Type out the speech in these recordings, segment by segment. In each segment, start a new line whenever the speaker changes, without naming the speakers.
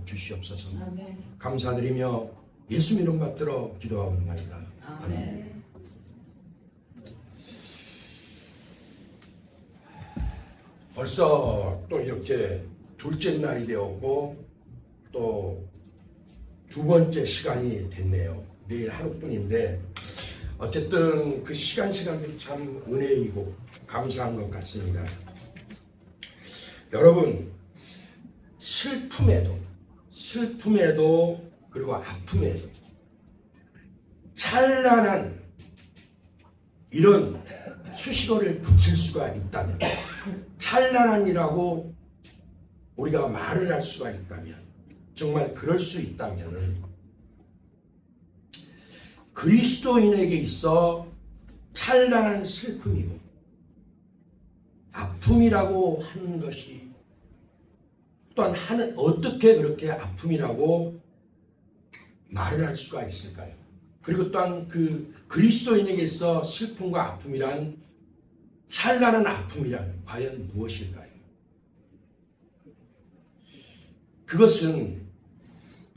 주시옵소서.
아멘.
감사드리며 예수 이름 받들어 기도하옵나이다. 아멘. 벌써 또 이렇게 둘째 날이 되었고 또 두 번째 시간이 됐네요. 내일 하루뿐인데 어쨌든 그 시간들이 참 은혜이고 감사한 것 같습니다. 여러분, 슬픔에도 그리고 아픔에도 찬란한 이런 수식어를 붙일 수가 있다면, 찬란한이라고 우리가 말을 할 수가 있다면, 정말 그럴 수 있다면 그리스도인에게 있어 찬란한 슬픔이고 아픔이라고 하는 것이 또한 어떻게 그렇게 아픔이라고 말을 할 수가 있을까요? 그리고 또한 그 그리스도인에게 있어 슬픔과 아픔이란, 찬란한 아픔이란 과연 무엇일까요? 그것은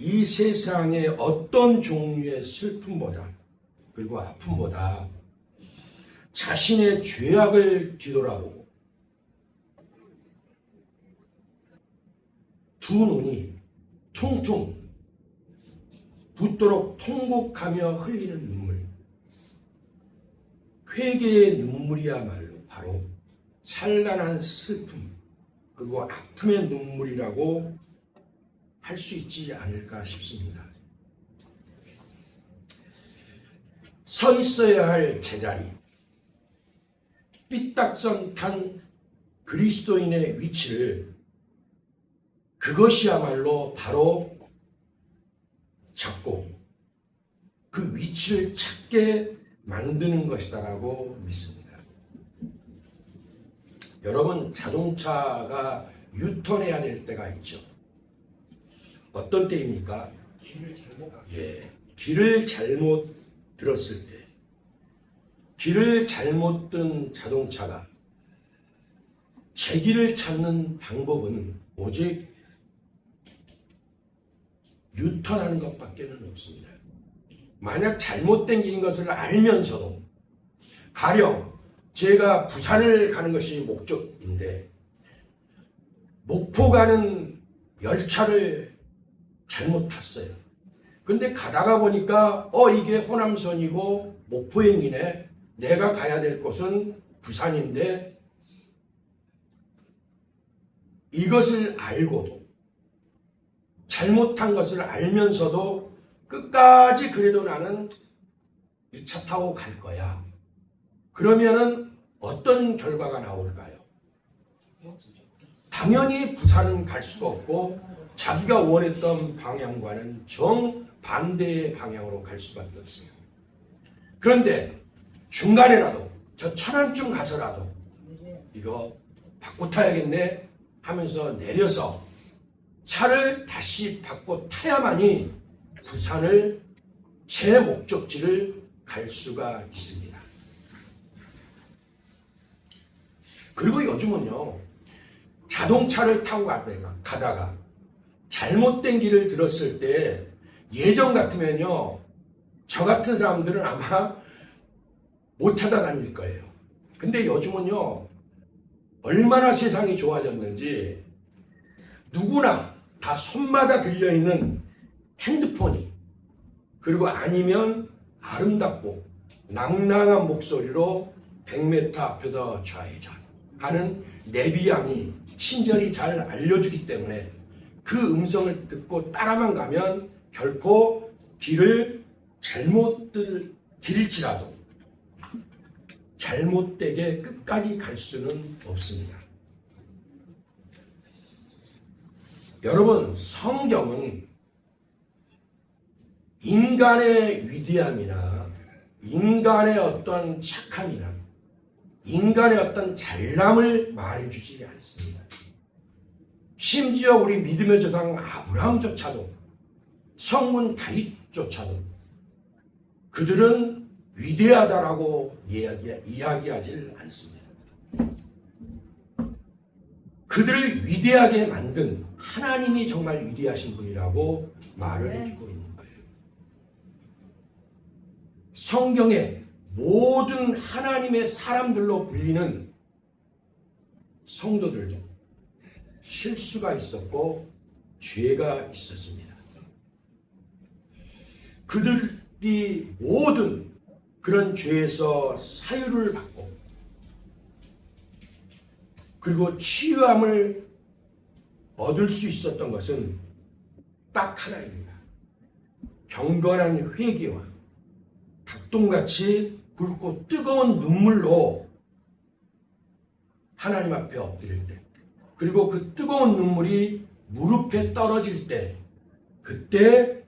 이 세상의 어떤 종류의 슬픔보다 그리고 아픔보다 자신의 죄악을 뒤돌아보고 두 눈이 퉁퉁 붓도록 통곡하며 흘리는 눈물, 회개의 눈물이야말로 바로 찬란한 슬픔 그리고 아픔의 눈물이라고 할 수 있지 않을까 싶습니다. 서 있어야 할 제자리, 삐딱선 탄 그리스도인의 위치를, 그것이야말로 바로 잡고 그 위치를 찾게 만드는 것이다라고 믿습니다. 여러분, 자동차가 유턴해야 될 때가 있죠. 어떤 때입니까? 길을 잘못 들었을 때, 길을 잘못 든 자동차가 제 길을 찾는 방법은 오직 유턴하는 것밖에는 없습니다. 만약 잘못된 길인 것을 알면서도, 가령 제가 부산을 가는 것이 목적인데 목포 가는 열차를 잘못 탔어요. 근데 가다가 보니까 이게 호남선이고 목포행이네. 내가 가야 될 곳은 부산인데, 이것을 알고도, 잘못한 것을 알면서도 끝까지 그래도 나는 이 차 타고 갈 거야. 그러면은 어떤 결과가 나올까요? 당연히 부산은 갈 수가 없고 자기가 원했던 방향과는 정반대의 방향으로 갈 수밖에 없어요. 그런데 중간에라도, 저 천안쯤 가서라도 이거 바꿔 타야겠네 하면서 내려서 차를 다시 바꿔 타야만이 부산을, 제 목적지를 갈 수가 있습니다. 그리고 요즘은요, 자동차를 타고 가다가 잘못된 길을 들었을 때, 예전 같으면요, 저 같은 사람들은 아마 못 찾아다닐 거예요. 근데 요즘은요, 얼마나 세상이 좋아졌는지 누구나 다 손마다 들려있는 핸드폰이, 그리고 아니면 아름답고 낭낭한 목소리로 100m 앞에서 좌회전 하는 내비양이 친절히 잘 알려주기 때문에 그 음성을 듣고 따라만 가면 결코 길을 길일지라도 잘못되게 끝까지 갈 수는 없습니다. 여러분, 성경은 인간의 위대함이나 인간의 어떤 착함이나 인간의 어떤 잘남을 말해주지 않습니다. 심지어 우리 믿음의 조상 아브라함조차도, 성문 다윗조차도 그들은 위대하다라고 이야기하지 않습니다. 그들을 위대하게 만든 하나님이 정말 위대하신 분이라고 말을 해주고 있는 거예요. 성경에 모든 하나님의 사람들로 불리는 성도들도 실수가 있었고 죄가 있었습니다. 그들이 모든 그런 죄에서 사유를 받고 그리고 치유함을 얻을 수 있었던 것은 딱 하나입니다. 경건한 회개와 닭똥같이 굵고 뜨거운 눈물로 하나님 앞에 엎드릴 때, 그리고 그 뜨거운 눈물이 무릎에 떨어질 때, 그때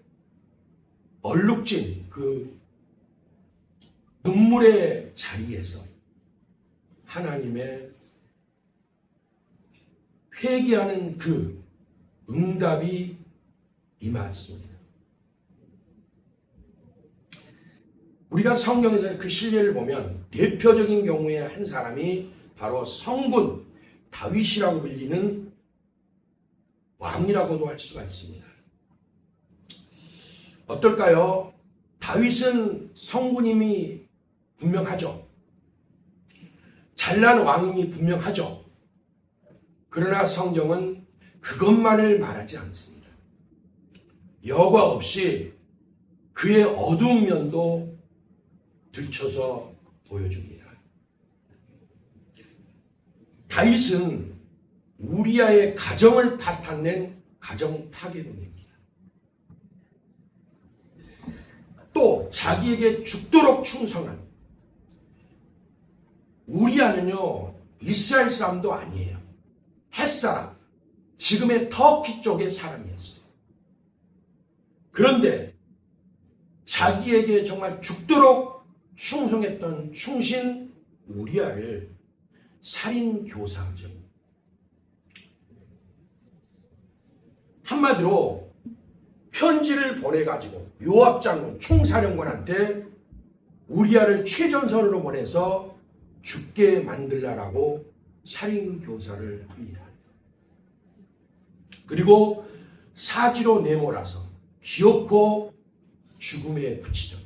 얼룩진 그 눈물의 자리에서 하나님의 회개하는 그 응답이 임했습니다. 우리가 성경에서 그 신뢰를 보면 대표적인 경우의 한 사람이 바로 성군 다윗이라고 불리는 왕이라고도 할 수가 있습니다. 어떨까요? 다윗은 성군임이 분명하죠. 잘난 왕임이 분명하죠. 그러나 성경은 그것만을 말하지 않습니다. 여과 없이 그의 어두운 면도 들춰서 보여줍니다. 다윗은 우리아의 가정을 파탄낸 가정 파괴범입니다. 또 자기에게 죽도록 충성한 우리아는요, 이스라엘 사람도 아니에요. 햇사람, 지금의 터키 쪽의 사람이었어요. 그런데 자기에게 정말 죽도록 충성했던 충신 우리아를 살인교사하죠. 한마디로 편지를 보내가지고 요압 장군 총사령관한테 우리아를 최전선으로 보내서 죽게 만들라라고 살인교사를 합니다. 그리고 사지로 내몰아서 기어코 죽음에 붙이죠.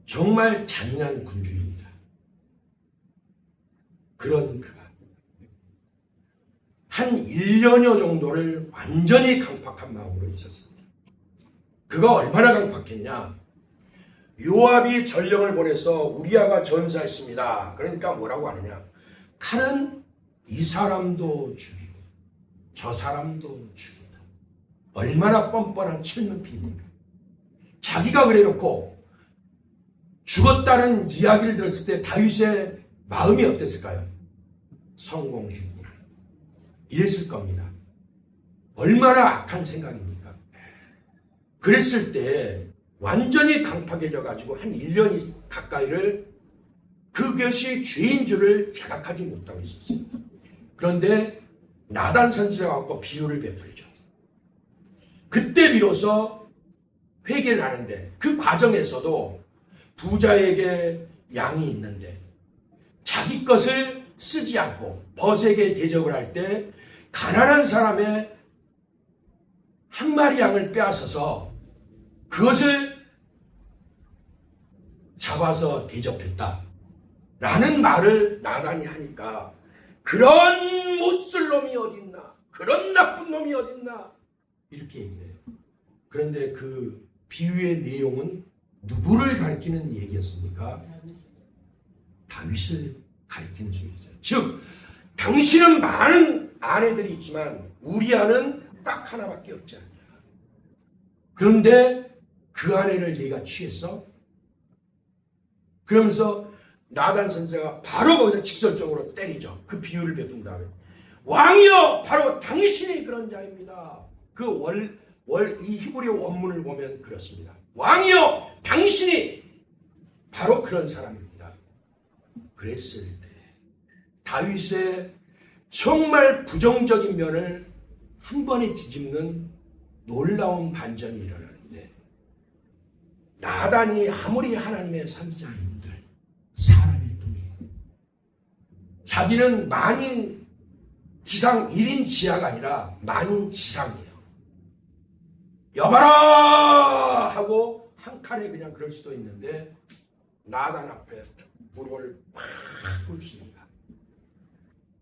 정말 잔인한 군주입니다. 그런 그가 한 1년여 정도를 완전히 강팍한 마음으로 있었습니다. 그가 얼마나 강팍했냐? 요압이 전령을 보내서 우리아가 전사했습니다. 그러니까 뭐라고 하느냐? 칼은 이 사람도 죽이고 저 사람도 죽인다. 얼마나 뻔뻔한 철문피입니까? 자기가 그래놓고 죽었다는 이야기를 들었을 때 다윗의 마음이 어땠을까요? 성공했구나. 이랬을 겁니다. 얼마나 악한 생각입니까? 그랬을 때 완전히 강팍해져 가지고 한 1년 가까이를 그것이 죄인 줄을 자각하지 못하고 있었어요. 그런데 나단 선지자가 갖고 비유를 베풀죠. 그때 비로소 회개를 하는데, 그 과정에서도 부자에게 양이 있는데 자기 것을 쓰지 않고 벗에게 대접을 할 때 가난한 사람의 한 마리 양을 빼앗아서 그것을 잡아서 대접했다 라는 말을 나단이 하니까, 그런 못쓸 놈이 어딨나, 그런 나쁜 놈이 어딨나, 이렇게 얘기해요. 그런데 그 비유의 내용은 누구를 가리키는 얘기였습니까? 다윗을 가리키는 얘기죠. 즉, 당신은 많은 아내들이 있지만 우리아는 딱 하나밖에 없지 않냐. 그런데 그 아내를 네가 취했어? 그러면서 나단 선지자가 바로 거기다 직설적으로 때리죠. 그 비유를 베푼 다음에, 왕이여, 바로 당신이 그런 자입니다. 이 히브리어 원문을 보면 그렇습니다. 왕이여, 당신이 바로 그런 사람입니다. 그랬을 때 다윗의 정말 부정적인 면을 한 번에 뒤집는 놀라운 반전이 일어나는데, 나단이 아무리 하나님의 선지자인들 사람일 뿐이에요. 자기는 만인 지상 1인 지하가 아니라 만인 지상이에요. 여봐라 하고 한 칼에 그냥 그럴 수도 있는데 나단 앞에 무릎을 팍 꿇습니다.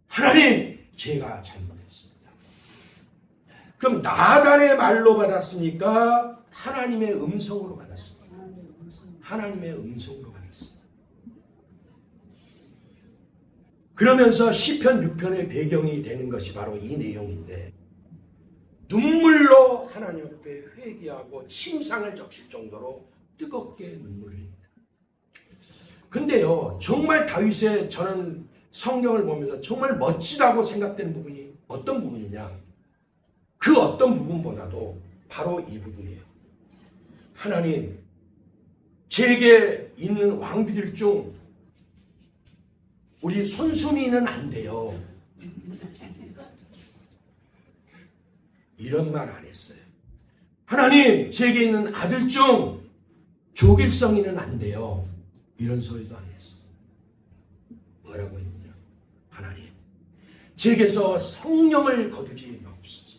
하나님, 제가 잘못했습니다. 그럼 나단의 말로 받았습니까? 하나님의 음성으로 받았습니다. 하나님의 음성으로 받았습니다. 그러면서 시편 6편의 배경이 되는 것이 바로 이 내용인데, 눈물로 하나님 앞에 회개하고 침상을 적실 정도로 뜨겁게 눈물을 흘립니다. 근데요, 정말 다윗의 저는 성경을 보면서 정말 멋지다고 생각되는 부분이 어떤 부분이냐? 그 어떤 부분보다도 바로 이 부분이에요. 하나님, 제게 있는 왕비들 중 우리 손수미는 안 돼요. 이런 말 안 했어요. 하나님, 제게 있는 아들 중 조길성이는 안 돼요. 이런 소리도 안 했어요. 뭐라고 했느냐? 하나님, 제게서 성령을 거두지 마옵소서.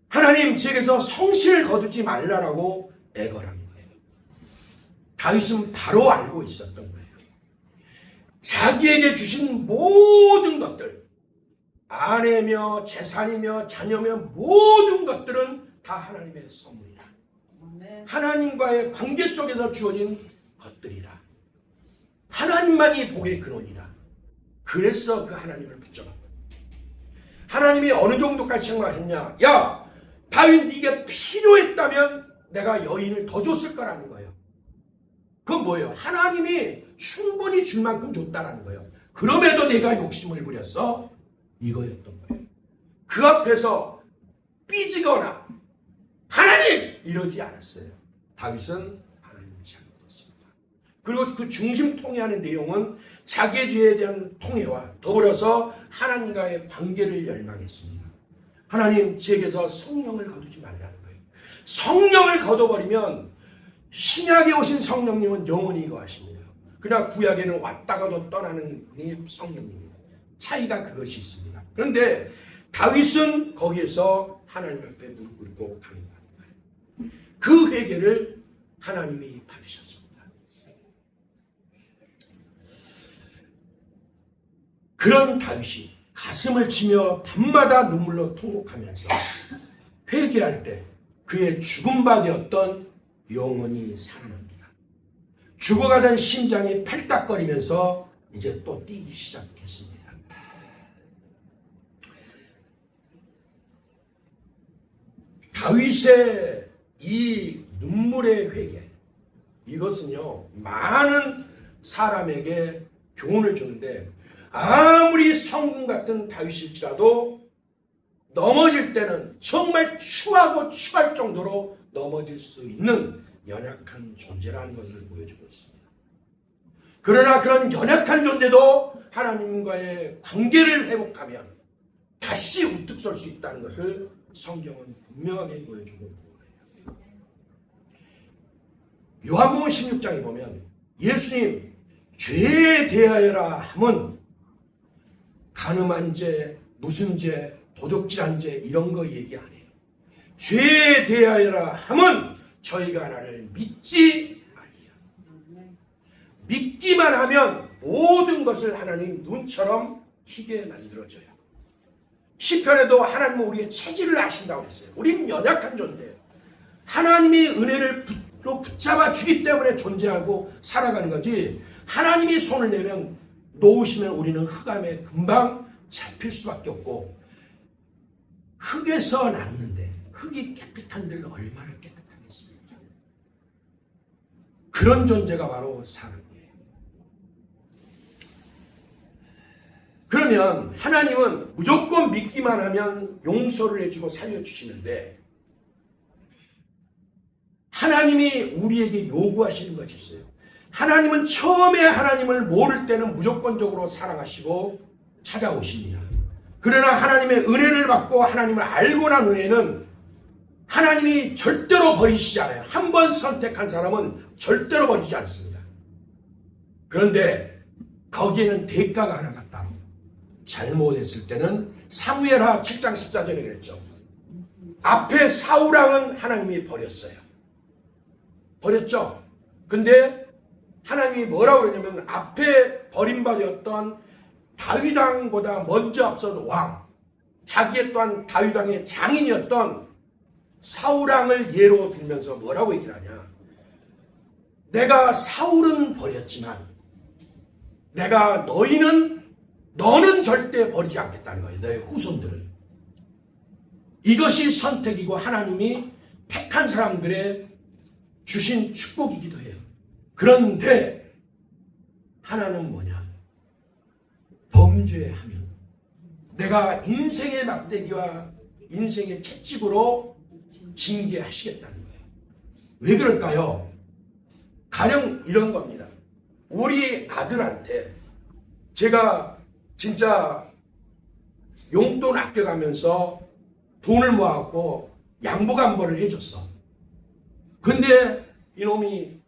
하나님, 제게서 성실을 거두지 말라라고 애걸한 거예요. 다윗은 바로 알고 있었던 거예요. 자기에게 주신 모든 것들, 아내며 재산이며 자녀며 모든 것들은 다 하나님의 선물이다. 하나님과의 관계 속에서 주어진 것들이라. 하나님만이 복의 근원이라. 그래서 그 하나님을 붙잡았다. 하나님이 어느 정도까지 생각했냐? 야, 다윗 네게 필요했다면 내가 여인을 더 줬을 거라는 거예요. 그건 뭐예요? 하나님이 충분히 줄 만큼 줬다라는 거예요. 그럼에도 내가 욕심을 부렸어? 이거였던 거예요. 그 앞에서 삐지거나 하나님! 이러지 않았어요. 다윗은 하나님을 잘못했습니다. 그리고 그 중심 통해하는 내용은 자기의 죄에 대한 통해와 더불어서 하나님과의 관계를 열망했습니다. 하나님, 제게서 성령을 거두지 말라는 거예요. 성령을 거둬버리면 신약에 오신 성령님은 영원히 거하십니다. 그러나 구약에는 왔다가도 떠나는 분이 성령님입니다. 차이가 그것이 있습니다. 그런데 다윗은 거기에서 하나님 앞에 무릎 꿇고 가는 거예요. 그 회개를 하나님이 받으셨습니다. 그런 다윗이 가슴을 치며 밤마다 눈물로 통곡하면서 회개할 때 그의 죽음밖에 없던 영혼이 살아납니다. 죽어가던 심장이 팔딱거리면서 이제 또 뛰기 시작했습니다. 다윗의 이 눈물의 회개, 이것은요, 많은 사람에게 교훈을 주는데, 아무리 성군 같은 다윗일지라도 넘어질 때는 정말 추하고 추할 정도로 넘어질 수 있는 연약한 존재라는 것을 보여주고 있습니다. 그러나 그런 연약한 존재도 하나님과의 관계를 회복하면 다시 우뚝 설 수 있다는 것을 성경은 분명하게 보여주고 있는 거예요. 요한복음 16장에 보면 예수님 죄에 대하여라 함은 가늠한 죄, 무슨 죄, 도적질한 죄 이런 거 얘기 안 해요. 죄에 대하여라 함은 저희가 나를 믿지 아니하노라. 믿기만 하면 모든 것을 하나님 눈처럼 희게 만들어줘요. 시편에도 하나님은 우리의 체질을 아신다고 했어요. 우리는 연약한 존재예요. 하나님이 은혜를 붙잡아 주기 때문에 존재하고 살아가는 거지, 하나님이 손을 내면 놓으시면 우리는 흑암에 금방 잡힐 수밖에 없고, 흙에서 났는데 흙이 깨끗한들 얼마나 깨끗하겠습니까? 그런 존재가 바로 사람이에요. 그러면 하나님은 무조건 믿기만 하면 용서를 해주고 살려주시는데, 하나님이 우리에게 요구하시는 것이 있어요. 하나님은 처음에 하나님을 모를 때는 무조건적으로 사랑하시고 찾아오십니다. 그러나 하나님의 은혜를 받고 하나님을 알고 난 후에는 하나님이 절대로 버리시지 않아요. 한 번 선택한 사람은 절대로 버리지 않습니다. 그런데 거기에는 대가가 하나가 따로, 잘못했을 때는 사무엘하 7장 14절에 그랬죠. 앞에 사울왕은 하나님이 버렸어요. 버렸죠. 근데 하나님이 뭐라고 그러냐면 앞에 버림받았던 다윗왕보다 먼저 앞선 왕, 자기의 또한 다윗왕의 장인이었던 사울왕을 예로 들면서 뭐라고 얘기를 하냐. 내가 사울은 버렸지만 내가 너는 절대 버리지 않겠다는 거예요. 너의 후손들을. 이것이 선택이고 하나님이 택한 사람들의 주신 축복이기도 해요. 그런데 하나는 뭐냐? 범죄하면 내가 인생의 막대기와 인생의 채찍으로 징계하시겠다는 거예요. 왜 그럴까요? 가령 이런 겁니다. 우리 아들한테 제가 진짜 용돈 아껴가면서 돈을 모아갖고 양복 한 벌을 해줬어. 근데 이놈이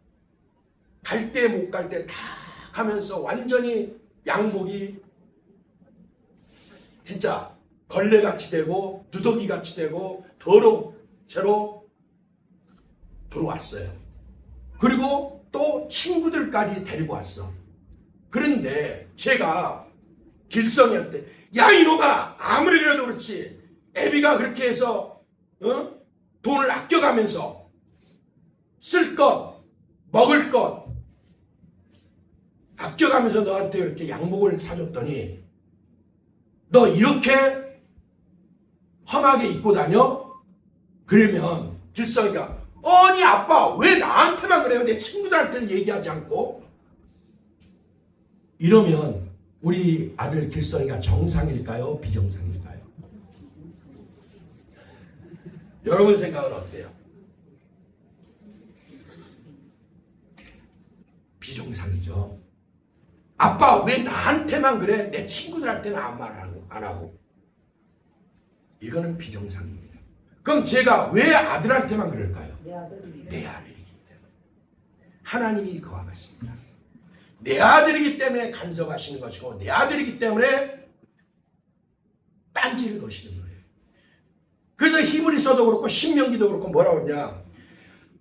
갈 때 못 갈 때 다 가면서 완전히 양복이 진짜 걸레같이 되고 누더기같이 되고 더러운 채로 들어왔어요. 그리고 또 친구들까지 데리고 왔어. 그런데 제가 길성이한테 야 이놈아 아무리 그래도 그렇지 애비가 그렇게 해서 돈을 아껴가면서 쓸 것 먹을 것 아껴가면서 너한테 이렇게 양복을 사줬더니 너 이렇게 험하게 입고 다녀? 그러면 길성이가 아니 아빠 왜 나한테만 그래요? 내 친구들한테는 얘기하지 않고. 이러면 우리 아들 길성이가 정상일까요? 비정상일까요? 여러분 생각은 어때요? 비정상이죠. 아빠 왜 나한테만 그래? 내 친구들한테는 아무 말 안 하고. 이거는 비정상입니다. 그럼 제가 왜 아들한테만 그럴까요? 내 아들이기 때문에. 하나님이 그와 같습니다. 내 아들이기 때문에 간섭하시는 것이고 내 아들이기 때문에 딴지를 거시는 거예요. 그래서 히브리서도 그렇고 신명기도 그렇고 뭐라고 하냐.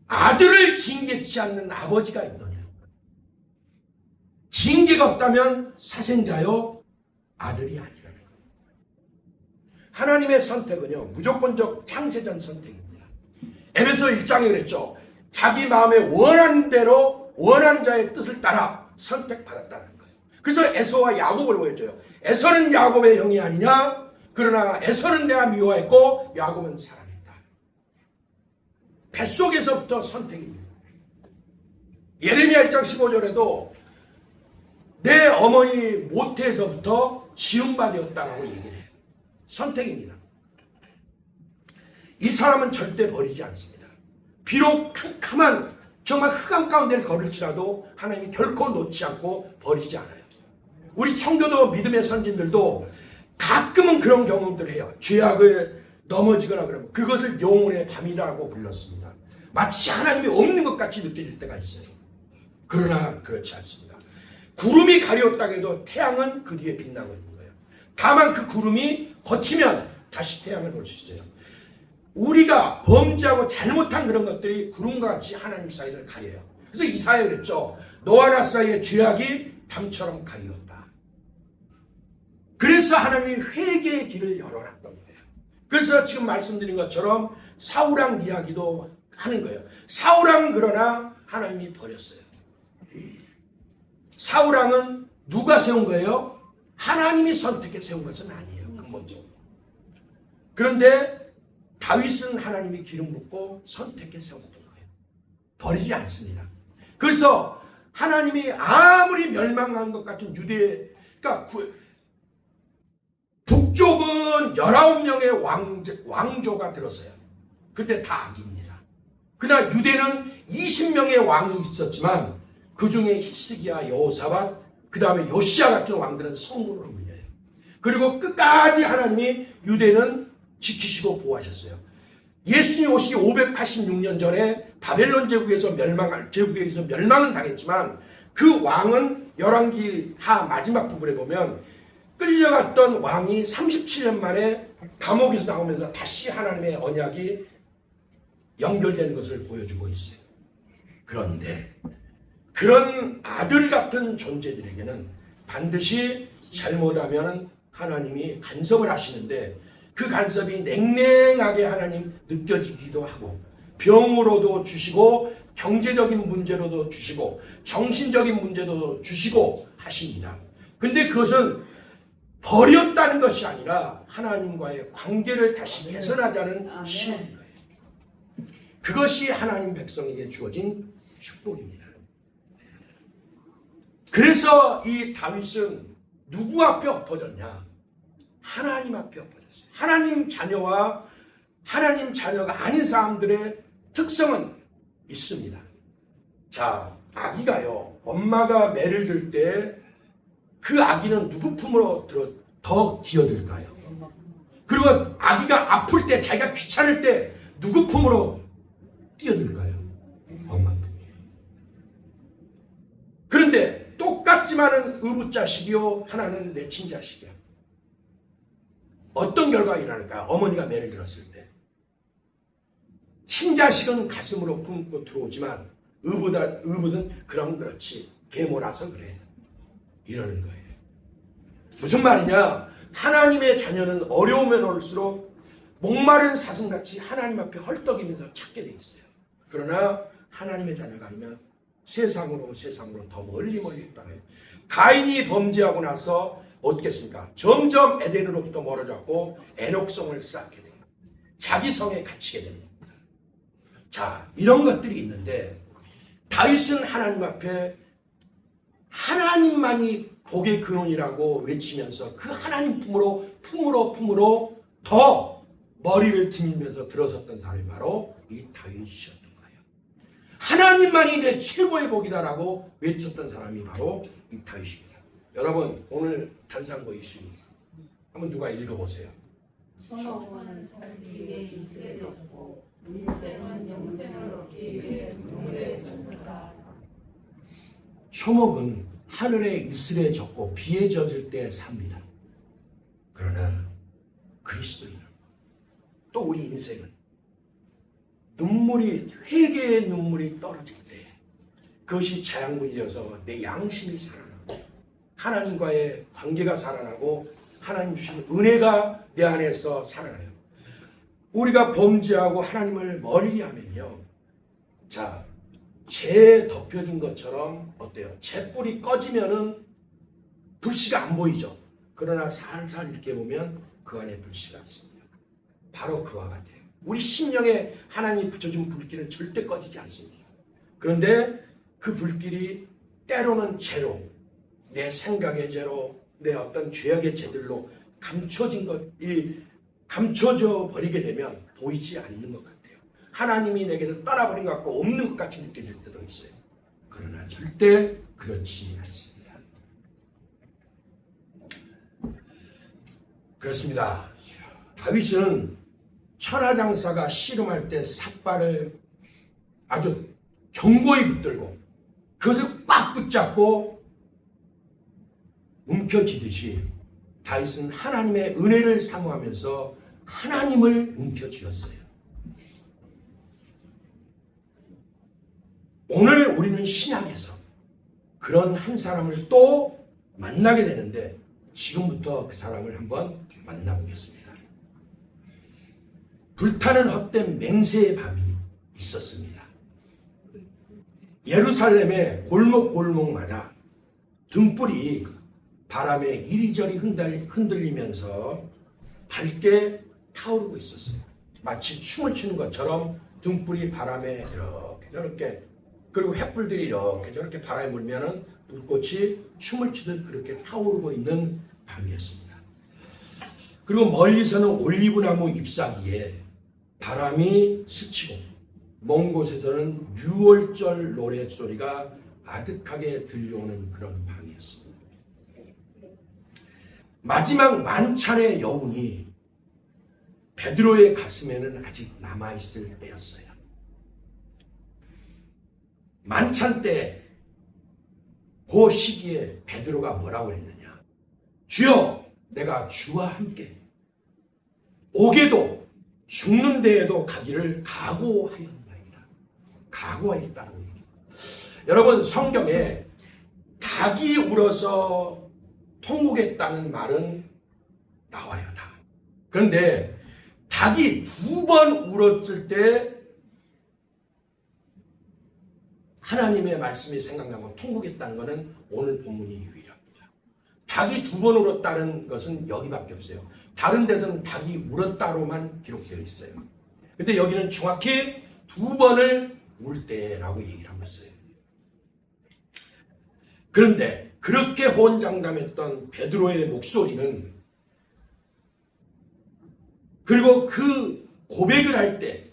아들을 징계치 않는 아버지가 있느냐. 징계가 없다면 사생자요 아들이 아니라는 거예요. 하나님의 선택은요 무조건적 창세전 선택입니다. 에베소 1장에 그랬죠. 자기 마음에 원하는 대로 원하는 자의 뜻을 따라 선택받았다는 거예요. 그래서 에서와 야곱을 보여줘요. 에서는 야곱의 형이 아니냐. 그러나 에서는 내가 미워했고 야곱은 사랑했다. 뱃속에서부터 선택입니다. 예레미야 1장 15절에도 내 어머니 모태에서부터 지음받았다라고 얘기를 해요. 선택입니다. 이 사람은 절대 버리지 않습니다. 비록 캄캄한 정말 흑암 가운데 걸을지라도 하나님이 결코 놓지 않고 버리지 않아요. 우리 청교도 믿음의 선진들도 가끔은 그런 경험들을 해요. 죄악을 넘어지거나 그러면 그것을 영혼의 밤이라고 불렀습니다. 마치 하나님이 없는 것 같이 느껴질 때가 있어요. 그러나 그렇지 않습니다. 구름이 가려웠다고 해도 태양은 그 뒤에 빛나고 있는 거예요. 다만 그 구름이 거치면 다시 태양을 볼 수 있어요. 우리가 범죄하고 잘못한 그런 것들이 구름과 같이 하나님 사이를 가려요. 그래서 이사야 그랬죠. 너와 나 사이의 죄악이 담처럼 가리웠다. 그래서 하나님이 회개의 길을 열어놨던 거예요. 그래서 지금 말씀드린 것처럼 사울왕 이야기도 하는 거예요. 사울왕 그러나 하나님이 버렸어요. 사울왕은 누가 세운 거예요? 하나님이 선택해 세운 것은 아니에요. 근본적으로. 그런데 다윗은 하나님이 기름 붓고 선택해 세웠던 거예요. 버리지 않습니다. 그래서 하나님이 아무리 멸망한 것 같은 유대, 그러니까 북쪽은 19명의 왕조가 들었어요. 근데 다 악입니다. 그러나 유대는 20명의 왕이 있었지만 그 중에 히스기야, 여호사밧, 그 다음에 요시야 같은 왕들은 성문으로 물려요. 그리고 끝까지 하나님이 유대는 지키시고 보호하셨어요. 예수님 오시기 586년 전에 바벨론 제국에서 멸망은 당했지만 그 왕은 열왕기 하 마지막 부분에 보면 끌려갔던 왕이 37년 만에 감옥에서 나오면서 다시 하나님의 언약이 연결되는 것을 보여주고 있어요. 그런데 그런 아들 같은 존재들에게는 반드시 잘못하면 하나님이 간섭을 하시는데, 그 간섭이 냉랭하게 하나님 느껴지기도 하고, 병으로도 주시고 경제적인 문제로도 주시고 정신적인 문제도 주시고 하십니다. 근데 그것은 버렸다는 것이 아니라 하나님과의 관계를 다시 개선하자는 시험인 거예요. 그것이 하나님 백성에게 주어진 축복입니다. 그래서 이 다윗은 누구 앞에 엎어졌냐? 하나님 앞에 엎어졌어요. 하나님 자녀와 하나님 자녀가 아닌 사람들의 특성은 있습니다. 자, 아기가요, 엄마가 매를 들 때 그 아기는 누구 품으로 더 기어들까요? 그리고 아기가 아플 때, 자기가 귀찮을 때 누구 품으로 뛰어들까요? 엄마 품이에요. 그런데 똑같지만은 의붓자식이요, 하나는 내 친자식이야. 어떤 결과가 일어날까요? 어머니가 매를 들었을 때 친자식은 가슴으로 품고 들어오지만 의붓은 그럼 그렇지, 계모라서 그래, 이러는 거예요. 무슨 말이냐? 하나님의 자녀는 어려우면 올수록 목마른 사슴같이 하나님 앞에 헐떡이면서 찾게 돼 있어요. 그러나 하나님의 자녀가 아니면 세상으로 더 멀리 떠나요. 가인이 범죄하고 나서 어떻게 했습니까? 점점 에덴으로부터 멀어졌고 애녹성을 쌓게 돼요. 자기 성에 갇히게 됩니다. 자, 이런 것들이 있는데 다윗은 하나님 앞에 하나님만이 복의 근원이라고 외치면서 그 하나님 품으로 더 머리를 들면서 들어섰던 사람이 바로 이 다윗이었던 거예요. 하나님만이 내 최고의 복이다라고 외쳤던 사람이 바로 이 다윗입니다. 여러분, 오늘 단상 보이시니 한번 누가 읽어보세요.
천억은 살기 위해 이슬에 젖고 인생은 영생을 얻기 위해 눈물에 젖는다.
초목은 하늘에 이슬에 젖고 비에 젖을 때 삽니다. 그러나 그리스도인은, 또 우리 인생은 회개의 눈물이 떨어질 때 그것이 재앙문이어서 내 양심이 살아나고 하나님과의 관계가 살아나고 하나님 주시는 은혜가 내 안에서 살아나요. 우리가 범죄하고 하나님을 멀리하면요, 자, 재 덮여진 것처럼 어때요? 잿불이 꺼지면은 불씨가 안 보이죠. 그러나 살살 이렇게 보면 그 안에 불씨가 있습니다. 바로 그와 같아요. 우리 심령에 하나님이 붙여준 불길은 절대 꺼지지 않습니다. 그런데 그 불길이 때로는 죄로, 내 생각의 죄로, 내 어떤 죄악의 죄들로 감춰져 버리게 되면 보이지 않는 것 같아요. 하나님이 내게서 떠나버린 것 같고 없는 것 같이 느껴질 때도 있어요. 그러나 절대 그렇지 않습니다. 그렇습니다. 다윗은 천하장사가 씨름할 때 삿발을 아주 견고히 붙들고 그것을 꽉 붙잡고 움켜쥐듯이 다윗은 하나님의 은혜를 사모하면서 하나님을 움켜쥐었어요. 오늘 우리는 신약에서 그런 한 사람을 또 만나게 되는데 지금부터 그 사람을 한번 만나보겠습니다. 불타는 헛된 맹세의 밤이 있었습니다. 예루살렘의 골목골목마다 등불이 바람에 이리저리 흔들리면서 밝게 타오르고 있었어요. 마치 춤을 추는 것처럼 등불이 바람에 이렇게 저렇게, 그리고 횃불들이 이렇게 저렇게 바람에 불면은 불꽃이 춤을 추듯 그렇게 타오르고 있는 밤이었습니다. 그리고 멀리서는 올리브나무 잎사귀에 바람이 스치고 먼 곳에서는 유월절 노랫소리가 아득하게 들려오는 그런 밤이었습니다. 마지막 만찬의 여운이 베드로의 가슴에는 아직 남아있을 때였어요. 만찬 때 그 시기에 베드로가 뭐라고 했느냐? 주여, 내가 주와 함께 옥에도 죽는 데에도 가기를 각오하였나이다. 각오하였다라고 얘기합니다. 여러분, 성경에 닭이 울어서 통곡했다는 말은 나와요, 다. 그런데 닭이 2번 울었을 때 하나님의 말씀이 생각나고 통곡했다는 것은 오늘 본문이 유일합니다. 닭이 2번 울었다는 것은 여기밖에 없어요. 다른 데서는 닭이 울었다로만 기록되어 있어요. 근데 여기는 정확히 2번을 울 때라고 얘기를 하고 있어요. 그런데 그렇게 호언장담했던 베드로의 목소리는, 그리고 그 고백을 할 때,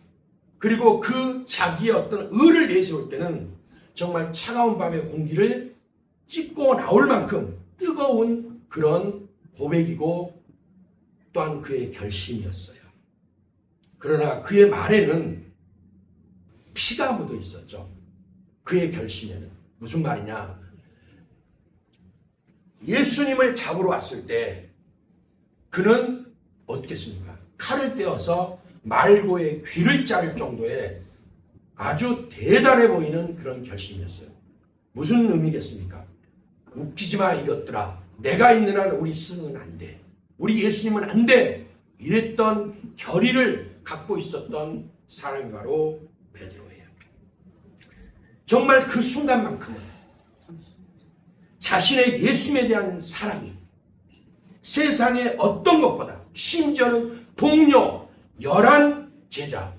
그리고 그 자기의 어떤 의를 내세울 때는 정말 차가운 밤의 공기를 찢고 나올 만큼 뜨거운 그런 고백이고 또한 그의 결심이었어요. 그러나 그의 말에는 피가 묻어 있었죠. 그의 결심에는. 무슨 말이냐? 예수님을 잡으러 왔을 때 그는 어떻게 했습니까? 칼을 떼어서 말고의 귀를 자를 정도의 아주 대단해 보이는 그런 결심이었어요. 무슨 의미겠습니까? 웃기지 마 이것들아. 내가 있는 한 우리 스승은 안 돼. 우리 예수님은 안 돼. 이랬던 결의를 갖고 있었던 사람이 바로 베드로예요. 정말 그 순간만큼은 자신의 예수님에 대한 사랑이 세상의 어떤 것보다, 심지어는 동료, 11 제자,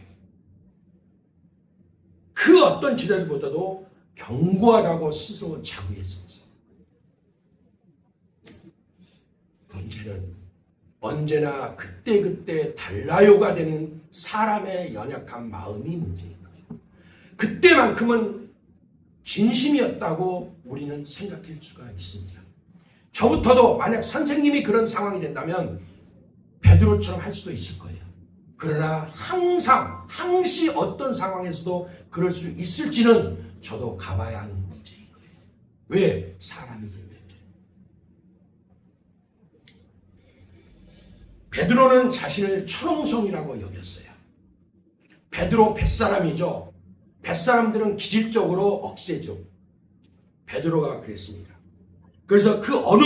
그 어떤 제자들보다도 견고하다고 스스로 자부했었어요. 문제는 언제나 그때그때 달라요가 되는 사람의 연약한 마음이 문제인 거예요. 그때만큼은 진심이었다고 우리는 생각할 수가 있습니다. 저부터도 만약 선생님이 그런 상황이 된다면 베드로처럼 할 수도 있을 거예요. 그러나 항시 어떤 상황에서도 그럴 수 있을지는 저도 가봐야 하는 문제인 거예요. 왜? 사람이기 때문에. 베드로는 자신을 천홍성이라고 여겼어요. 베드로 뱃사람이죠. 뱃사람들은 기질적으로 억세죠. 베드로가 그랬습니다. 그래서 그 어느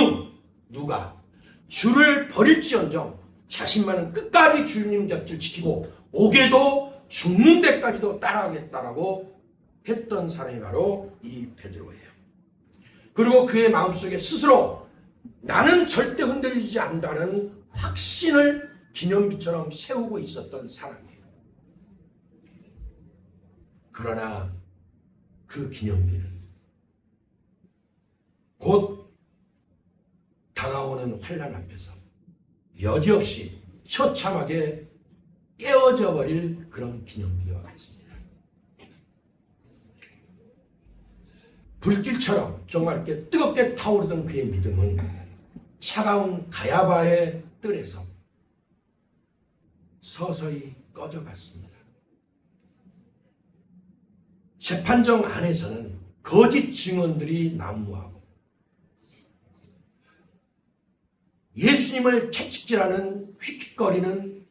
누가 주를 버릴지언정 자신만은 끝까지 주님 곁을 지키고 옥에도 죽는 데까지도 따라가겠다라고 했던 사람이 바로 이 베드로예요. 그리고 그의 마음속에 스스로 나는 절대 흔들리지 않는다는 확신을 기념비처럼 세우고 있었던 사람이에요. 그러나 그 기념비는 곧 다가오는 환난 앞에서 여지없이 처참하게 깨어져 버릴 그런 기념비와 같습니다. 불길처럼 정말 이렇게 뜨겁게 타오르던 그의 믿음은 차가운 가야바의 뜰에서 서서히 꺼져갔습니다. 재판정 안에서는 거짓 증언들이 난무하고 예수님을 채찍질하는 휙휙거리는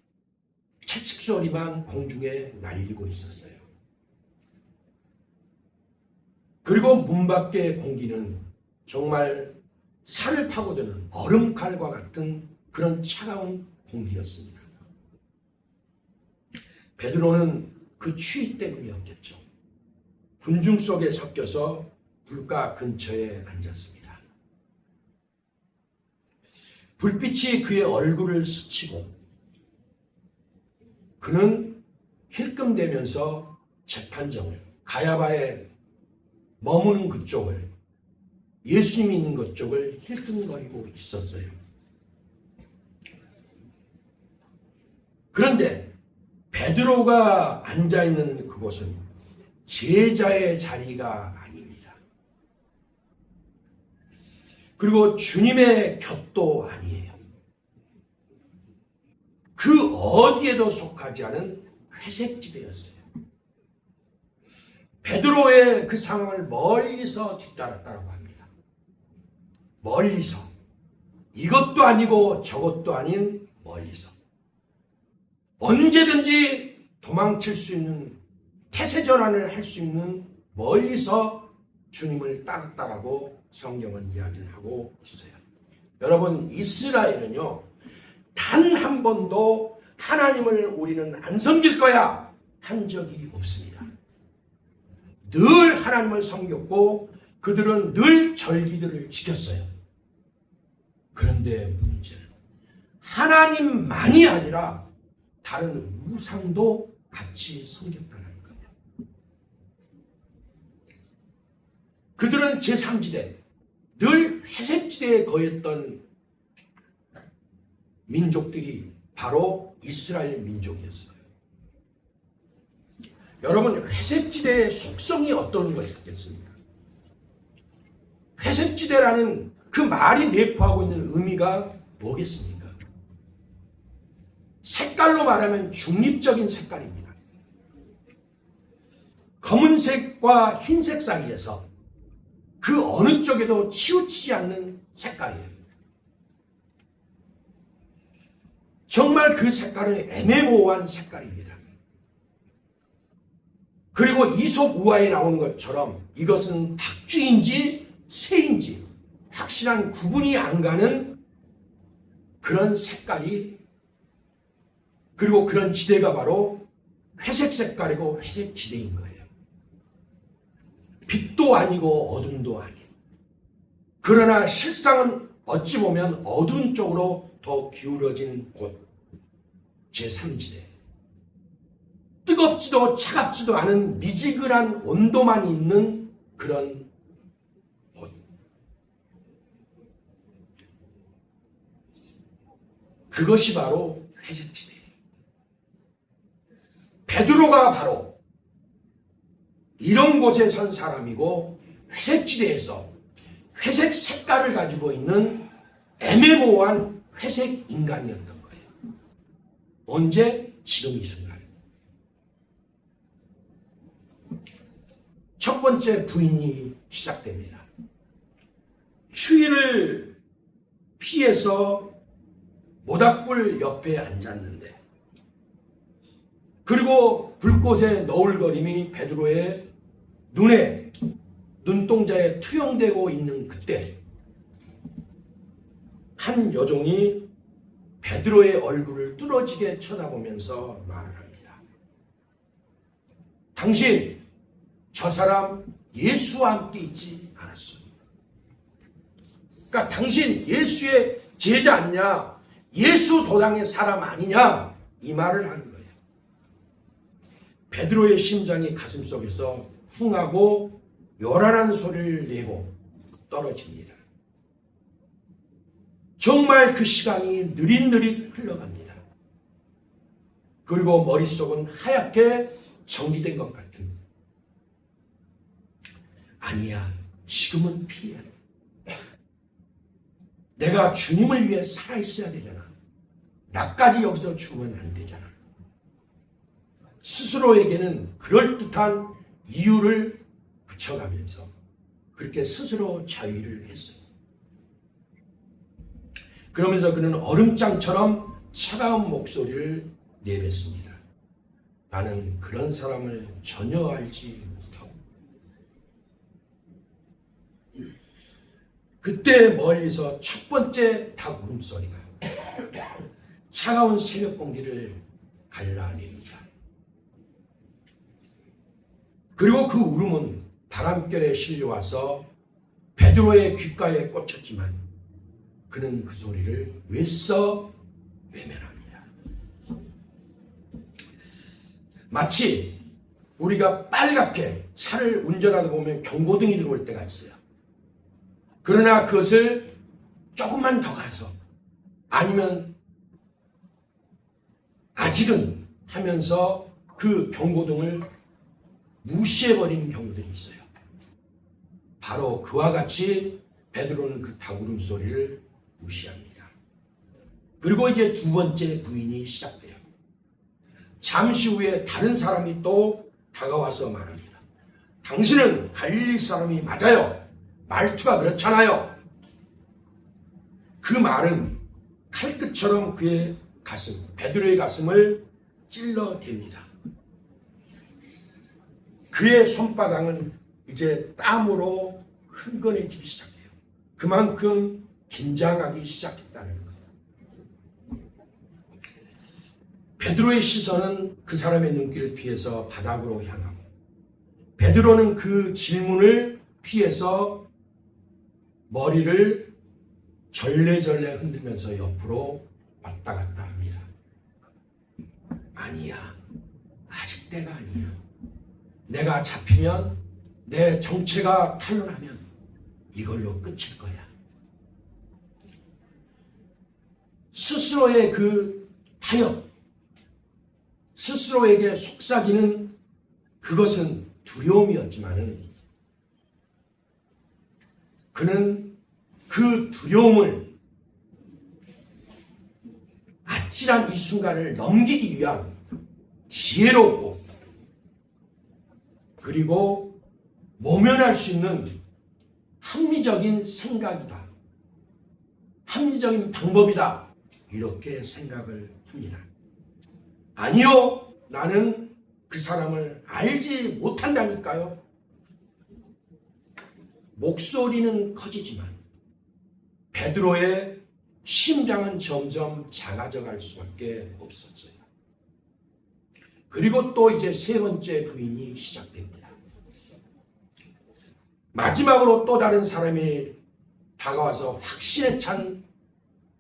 채찍 소리만 공중에 날리고 있었어요. 그리고 문 밖의 공기는 정말 산을 파고드는 얼음칼과 같은 그런 차가운 공기였습니다. 베드로는 그 추위 때문이었겠죠. 군중 속에 섞여서 불가 근처에 앉았습니다. 불빛이 그의 얼굴을 스치고 그는 힐끔대면서 재판정을, 가야바에 머무는 그쪽을, 예수님이 있는 그쪽을 힐끔거리고 있었어요. 그런데 베드로가 앉아있는 그곳은 제자의 자리가 아닙니다. 그리고 주님의 곁도 아니에요. 그 어디에도 속하지 않은 회색지대였어요. 베드로의 그 상황을 멀리서 뒤따랐다고 합니다. 멀리서. 이것도 아니고 저것도 아닌 멀리서 언제든지 도망칠 수 있는 태세전환을 할 수 있는 멀리서 주님을 따랐다라고 성경은 이야기를 하고 있어요. 여러분, 이스라엘은요 단 한 번도 하나님을 우리는 안 섬길 거야 한 적이 없습니다. 늘 하나님을 섬겼고 그들은 늘 절기들을 지켰어요. 그런데 문제는 하나님만이 아니라 다른 우상도 같이 섬겼다는 거예요. 그들은 제3지대, 늘 회색지대에 거했던 민족들이 바로 이스라엘 민족이었어요. 여러분, 회색지대의 속성이 어떤 것이겠습니까? 회색지대라는 그 말이 내포하고 있는 의미가 뭐겠습니까? 색깔로 말하면 중립적인 색깔입니다. 검은색과 흰색 사이에서 그 어느 쪽에도 치우치지 않는 색깔이에요. 정말 그 색깔은 애매모호한 색깔입니다. 그리고 이솝 우화에 나온 것처럼 이것은 박쥐인지 새인지 확실한 구분이 안 가는 그런 색깔이, 그리고 그런 지대가 바로 회색 색깔이고 회색 지대인 거예요. 빛도 아니고 어둠도 아닌. 그러나 실상은 어찌 보면 어두운 쪽으로 더 기울어진 곳, 제3지대. 뜨겁지도 차갑지도 않은 미지근한 온도만 있는 그런 곳. 그것이 바로 회색지대예요. 베드로가 바로 이런 곳에 선 사람이고 회색지대에서 회색 색깔을 가지고 있는 애매모호한 회색 인간이었던 거예요. 언제? 지금 이 순간. 첫 번째 부인이 시작됩니다. 추위를 피해서 모닥불 옆에 앉았는데, 그리고 불꽃의 너울거림이 베드로의 눈에, 눈동자에 투영되고 있는 그때 한 여종이 베드로의 얼굴을 뚫어지게 쳐다보면서 말합니다. 당신, 저 사람 예수와 함께 있지 않았어. 그러니까 당신 예수의 제자 아니냐, 예수 도당의 사람 아니냐, 이 말을 하는 거예요. 베드로의 심장이 가슴속에서 흥하고 요란한 소리를 내고 떨어집니다. 정말 그 시간이 느릿느릿 흘러갑니다. 그리고 머릿속은 하얗게 정지된 것 같은, 아니야, 지금은 피해야 돼. 내가 주님을 위해 살아있어야 되잖아. 나까지 여기서 죽으면 안 되잖아. 스스로에게는 그럴듯한 이유를 붙여가면서 그렇게 스스로 자위를 했어요. 그러면서 그는 얼음장처럼 차가운 목소리를 내뱉습니다. 나는 그런 사람을 전혀 알지 못하고. 그때 멀리서 첫 번째 닭 울음소리가 차가운 새벽 공기를 갈라냅니다. 그리고 그 울음은 바람결에 실려와서 베드로의 귓가에 꽂혔지만 그는 그 소리를 외써 외면합니다. 마치 우리가 빨갛게 차를 운전하다 보면 경고등이 들어올 때가 있어요. 그러나 그것을 조금만 더 가서, 아니면 아직은 하면서 그 경고등을 무시해버리는 경우들이 있어요. 바로 그와 같이 베드로는 그 닭울음 소리를 무시합니다. 그리고 이제 두 번째 부인이 시작돼요. 잠시 후에 다른 사람이 또 다가와서 말합니다. 당신은 갈릴리 사람이 맞아요. 말투가 그렇잖아요. 그 말은 칼끝처럼 그의 가슴, 베드로의 가슴을 찔러댑니다. 그의 손바닥은 이제 땀으로 흥건해지기 시작해요. 그만큼 긴장하기 시작했다는 거예요. 베드로의 시선은 그 사람의 눈길을 피해서 바닥으로 향하고, 베드로는 그 질문을 피해서 머리를 절레절레 흔들면서 옆으로 왔다 갔다 합니다. 아니야, 아직 때가 아니야. 내가 잡히면, 내 정체가 탄로나면 이걸로 끝일 거야. 스스로의 그 타협, 스스로에게 속삭이는 그것은 두려움이었지만은, 그는 그 두려움을, 아찔한 이 순간을 넘기기 위한 지혜롭고 그리고 모면할 수 있는 합리적인 생각이다, 합리적인 방법이다, 이렇게 생각을 합니다. 아니요, 나는 그 사람을 알지 못한다니까요. 목소리는 커지지만 베드로의 심장은 점점 작아져 갈 수밖에 없었어요. 그리고 또 이제 세 번째 부인이 시작됩니다. 마지막으로 또 다른 사람이 다가와서 확신에 찬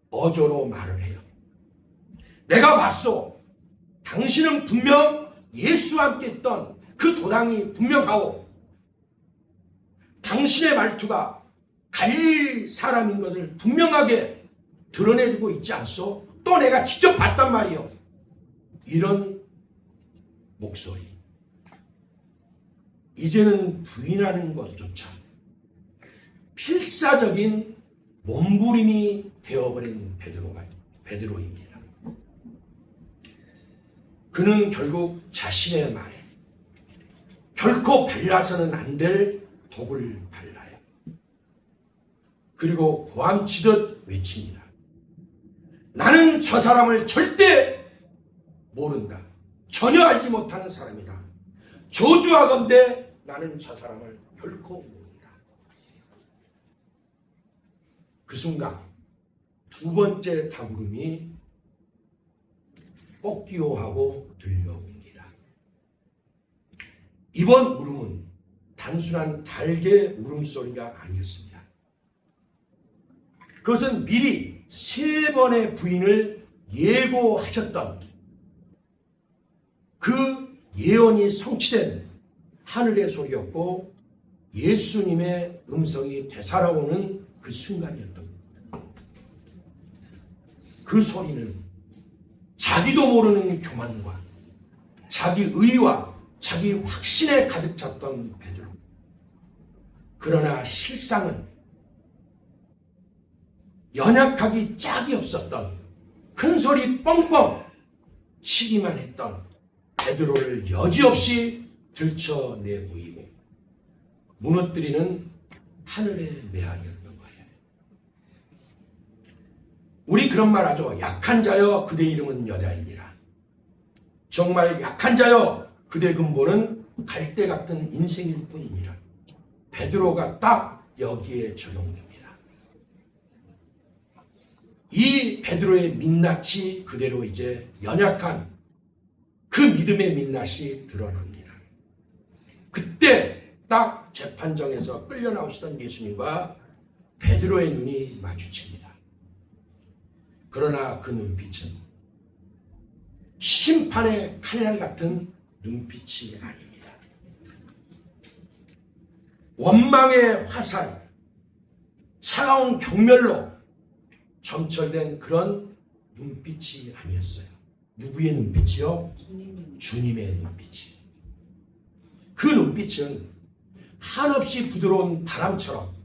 어조로 말을 해요. 내가 봤소. 당신은 분명 예수와 함께 있던 그 도당이 분명하오. 당신의 말투가 갈릴리 사람인 것을 분명하게 드러내고 있지 않소? 또 내가 직접 봤단 말이요. 이런 목소리. 이제는 부인하는 것조차 필사적인 몸부림이 되어버린 베드로입니다. 그는 결국 자신의 말에 결코 발라서는 안 될 독을 발라요. 그리고 고함치듯 외칩니다. 나는 저 사람을 절대 모른다. 전혀 알지 못하는 사람이다. 저주하건대 나는 저 사람을 결코 모른다. 그 순간 두 번째 닭울음이 뽑기호하고 들려옵니다. 이번 울음은 단순한 달개 울음소리가 아니었습니다. 그것은 미리 3번의 부인을 예고하셨던 그 예언이 성취된 하늘의 소리였고, 예수님의 음성이 되살아오는 그 순간이었던 겁니다. 그 소리는 자기도 모르는 교만과 자기 의와 자기 확신에 가득 찼던 베드로. 그러나 실상은 연약하기 짝이 없었던, 큰 소리 뻥뻥 치기만 했던 베드로를 여지없이 들쳐내 보이고 무너뜨리는 하늘의 메아리였던 거예요. 우리 그런 말 하죠. 약한 자여 그대 이름은 여자이니라. 정말 약한 자여 그대 근본은 갈대 같은 인생일 뿐이니라. 베드로가 딱 여기에 적용됩니다. 이 베드로의 민낯이 그대로 이제 연약한 그 믿음의 민낯이 드러납니다. 그때 딱 재판정에서 끌려 나오시던 예수님과 베드로의 눈이 마주칩니다. 그러나 그 눈빛은 심판의 칼날 같은 눈빛이 아닙니다. 원망의 화살, 차가운 경멸로 점철된 그런 눈빛이 아니었어요. 누구의 눈빛이요? 주님의 눈빛이. 그 눈빛은 한없이 부드러운 바람처럼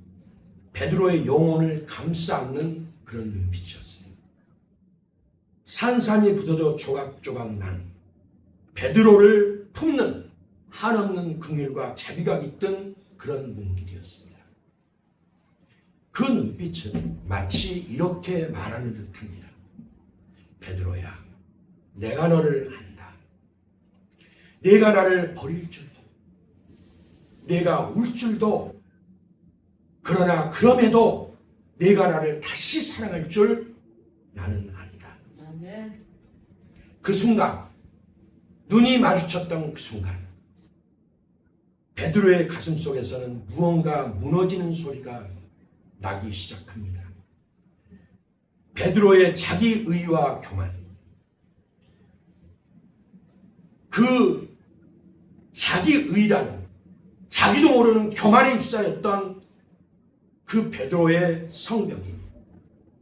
베드로의 영혼을 감싸안는 그런 눈빛이었어요. 산산이 부서져 조각조각 난 베드로를 품는 한없는 긍휼과 자비가 깃든 그런 눈길이었습니다. 그 눈빛은 마치 이렇게 말하는 듯합니다. 베드로야, 내가 너를 안다. 내가 나를 버릴 줄도, 내가 울 줄도, 그러나 그럼에도 내가 나를 다시 사랑할 줄 나는 안다.
아멘.
그 순간, 눈이 마주쳤던 그 순간, 베드로의 가슴 속에서는 무언가 무너지는 소리가 나기 시작합니다. 베드로의 자기의와 교만, 그 자기의라는 자기도 모르는 교만에 휩싸였던 그 베드로의 성벽이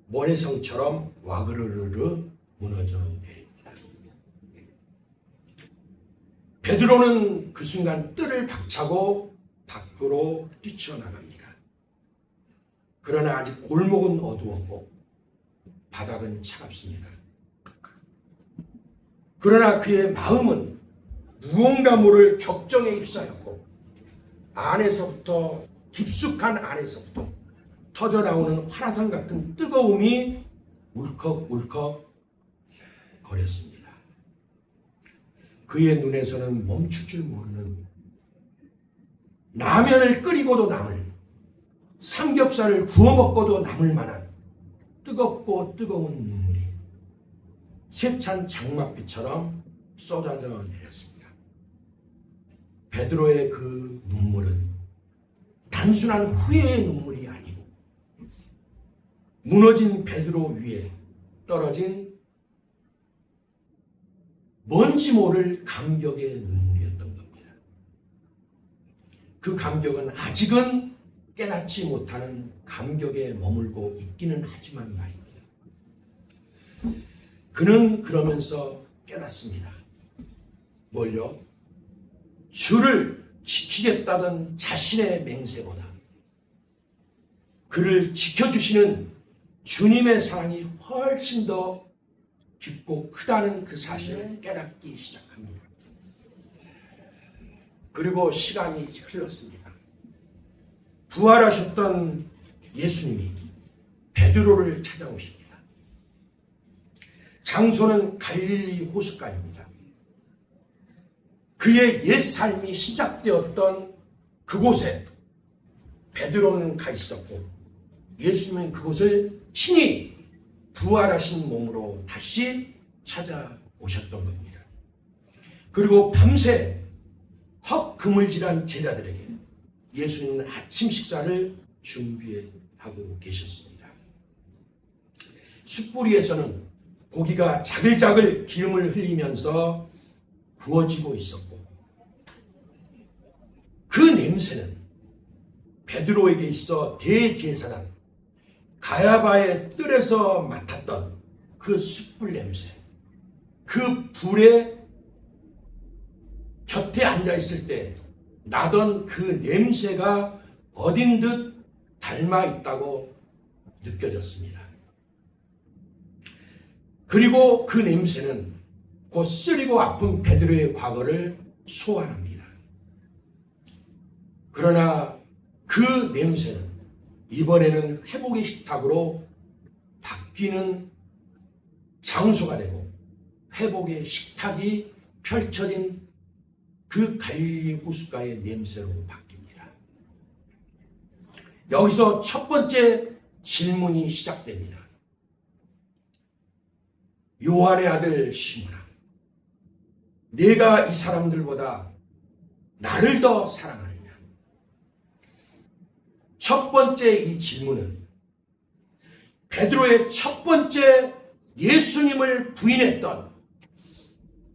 모래성처럼 와그르르 무너져 내립니다. 베드로는 그 순간 뜰을 박차고 밖으로 뛰쳐나갑니다. 그러나 아직 골목은 어두웠고 바닥은 차갑습니다. 그러나 그의 마음은 무언가 모를 격정에 휩싸였고 안에서부터, 깊숙한 안에서부터 터져나오는 화라산 같은 뜨거움이 울컥울컥 거렸습니다. 그의 눈에서는 멈출 줄 모르는, 라면을 끓이고도 남을, 삼겹살을 구워 먹고도 남을 만한 뜨겁고 뜨거운 눈물이 세찬 장맛비처럼 쏟아져 내렸습니다. 베드로의 그 눈물은 단순한 후회의 눈물이 아니고 무너진 베드로 위에 떨어진 뭔지 모를 감격의 눈물이었던 겁니다. 그 감격은 아직은 깨닫지 못하는 감격에 머물고 있기는 하지만 말입니다. 그는 그러면서 깨닫습니다. 뭘요? 주를 지키겠다던 자신의 맹세보다 그를 지켜주시는 주님의 사랑이 훨씬 더 깊고 크다는 그 사실을 깨닫기 시작합니다. 그리고 시간이 흘렀습니다. 부활하셨던 예수님이 베드로를 찾아오십니다. 장소는 갈릴리 호숫가입니다. 그의 옛 삶이 시작되었던 그곳에 베드로는 가 있었고 예수님은 그곳을 친히 부활하신 몸으로 다시 찾아오셨던 겁니다. 그리고 밤새 헛 그물질한 제자들에게 예수님은 아침 식사를 준비하고 계셨습니다. 숯불위에서는 고기가 자글자글 기름을 흘리면서 구워지고 있었고 그 냄새는 베드로에게 있어 대제사장 가야바의 뜰에서 맡았던 그 숯불 냄새, 그 불에 곁에 앉아있을 때 나던 그 냄새가 어딘 듯 닮아 있다고 느껴졌습니다. 그리고 그 냄새는 곧 쓰리고 아픈 베드로의 과거를 소환합니다. 그러나 그 냄새는 이번에는 회복의 식탁으로 바뀌는 장소가 되고 회복의 식탁이 펼쳐진 그 갈릴리 호숫가의 냄새로 바뀝니다. 여기서 첫 번째 질문이 시작됩니다. 요한의 아들 시몬아, 내가 이 사람들보다 나를 더 사랑하느냐? 첫 번째 이 질문은 베드로의 첫 번째 예수님을 부인했던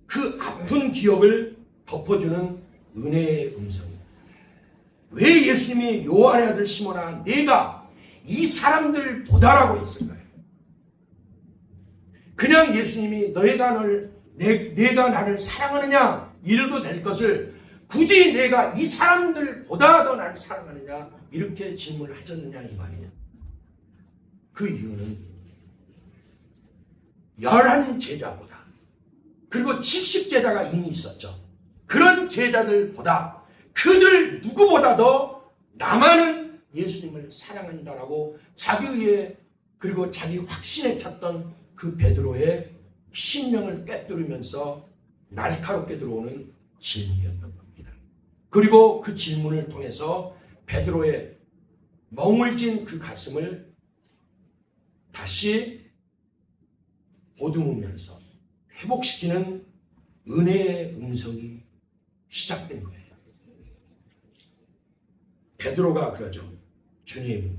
그 아픈 기억을 덮어주는 은혜의 음성입니다. 왜 예수님이 요한의 아들 시몬아 내가 이 사람들보다라고 했을까요? 그냥 예수님이 내가 나를 사랑하느냐 이래도 될 것을 굳이 내가 이 사람들보다 더 나를 사랑하느냐 이렇게 질문을 하셨느냐 이 말이에요. 그 이유는 11제자보다 그리고 70제자가 이미 있었죠. 그런 제자들보다 그들 누구보다도 나만은 예수님을 사랑한다라고 자기 의에 그리고 자기 확신에 찼던 그 베드로의 신명을 꿰뚫으면서 날카롭게 들어오는 질문이었던 겁니다. 그리고 그 질문을 통해서 베드로의 멍울진 그 가슴을 다시 보듬으면서 회복시키는 은혜의 음성이 시작된 거예요. 베드로가 그러죠. 주님,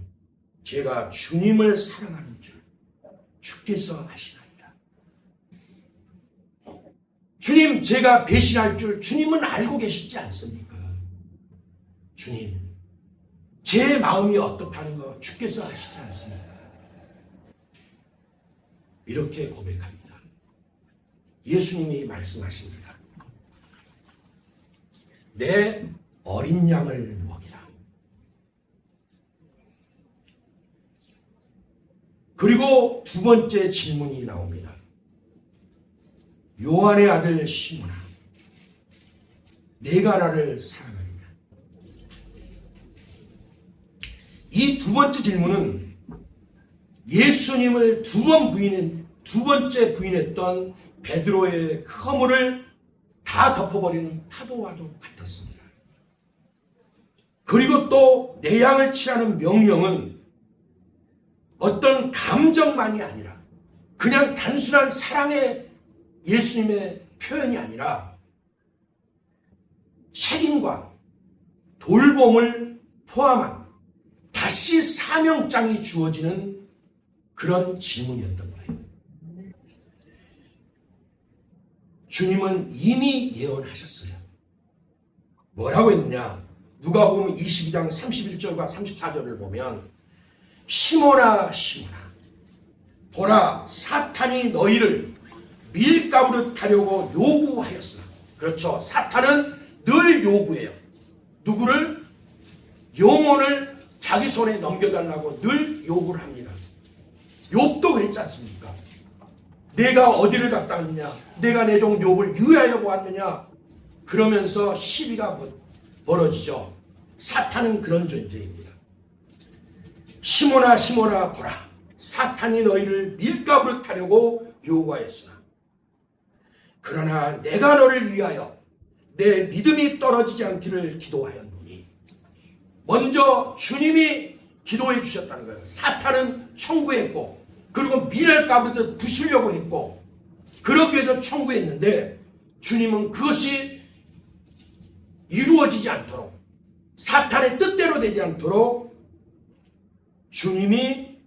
제가 주님을 사랑하는 줄 주께서 아시나이다. 주님, 제가 배신할 줄 주님은 알고 계시지 않습니까? 주님, 제 마음이 어떻다는 거 주께서 아시지 않습니까? 이렇게 고백합니다. 예수님이 말씀하십니다. 내 어린 양을 먹이라. 그리고 두 번째 질문이 나옵니다. 요한의 아들 시몬아, 내가 나를 사랑하느냐? 이 두 번째 질문은 예수님을 두 번째 부인했던 베드로의 그 허물을 다 덮어버리는 파도와도 같았습니다. 그리고 또 내 양을 치라는 명령은 어떤 감정만이 아니라 그냥 단순한 사랑의 예수님의 표현이 아니라 책임과 돌봄을 포함한 다시 사명장이 주어지는 그런 질문이었던 거예요. 주님은 이미 예언하셨어요. 뭐라고 했느냐? 누가복음 22장 31절과 34절을 보면 시몬아 시몬아 보라 사탄이 너희를 밀가루로 타려고 요구하였으나. 그렇죠. 사탄은 늘 요구해요. 누구를? 영혼을 자기 손에 넘겨달라고 늘 요구를 합니다. 욥도 그랬지 않습니까? 내가 어디를 갔다 왔느냐? 내가 내 종 욥을 유해하여 보았느냐? 그러면서 시비가 벌어지죠. 사탄은 그런 존재입니다. 시몬아 시몬아 보라 사탄이 너희를 밀가루로 타려고 요구하였으나 그러나 내가 너를 위하여 내 믿음이 떨어지지 않기를 기도하였노니. 먼저 주님이 기도해 주셨다는 거예요. 사탄은 청구했고 그리고 밀가루도 부수려고 했고 그러기 위해서 청구했는데 주님은 그것이 이루어지지 않도록 사탄의 뜻대로 되지 않도록 주님이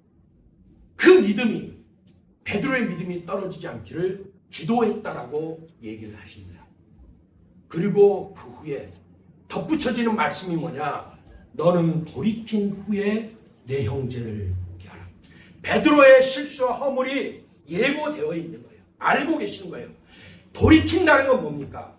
그 믿음이 베드로의 믿음이 떨어지지 않기를 기도했다라고 얘기를 하십니다. 그리고 그 후에 덧붙여지는 말씀이 뭐냐? 너는 돌이킨 후에 내 형제를 묻게 하라. 베드로의 실수와 허물이 예고되어 있는 거예요. 알고 계시는 거예요. 돌이킨다는 건 뭡니까?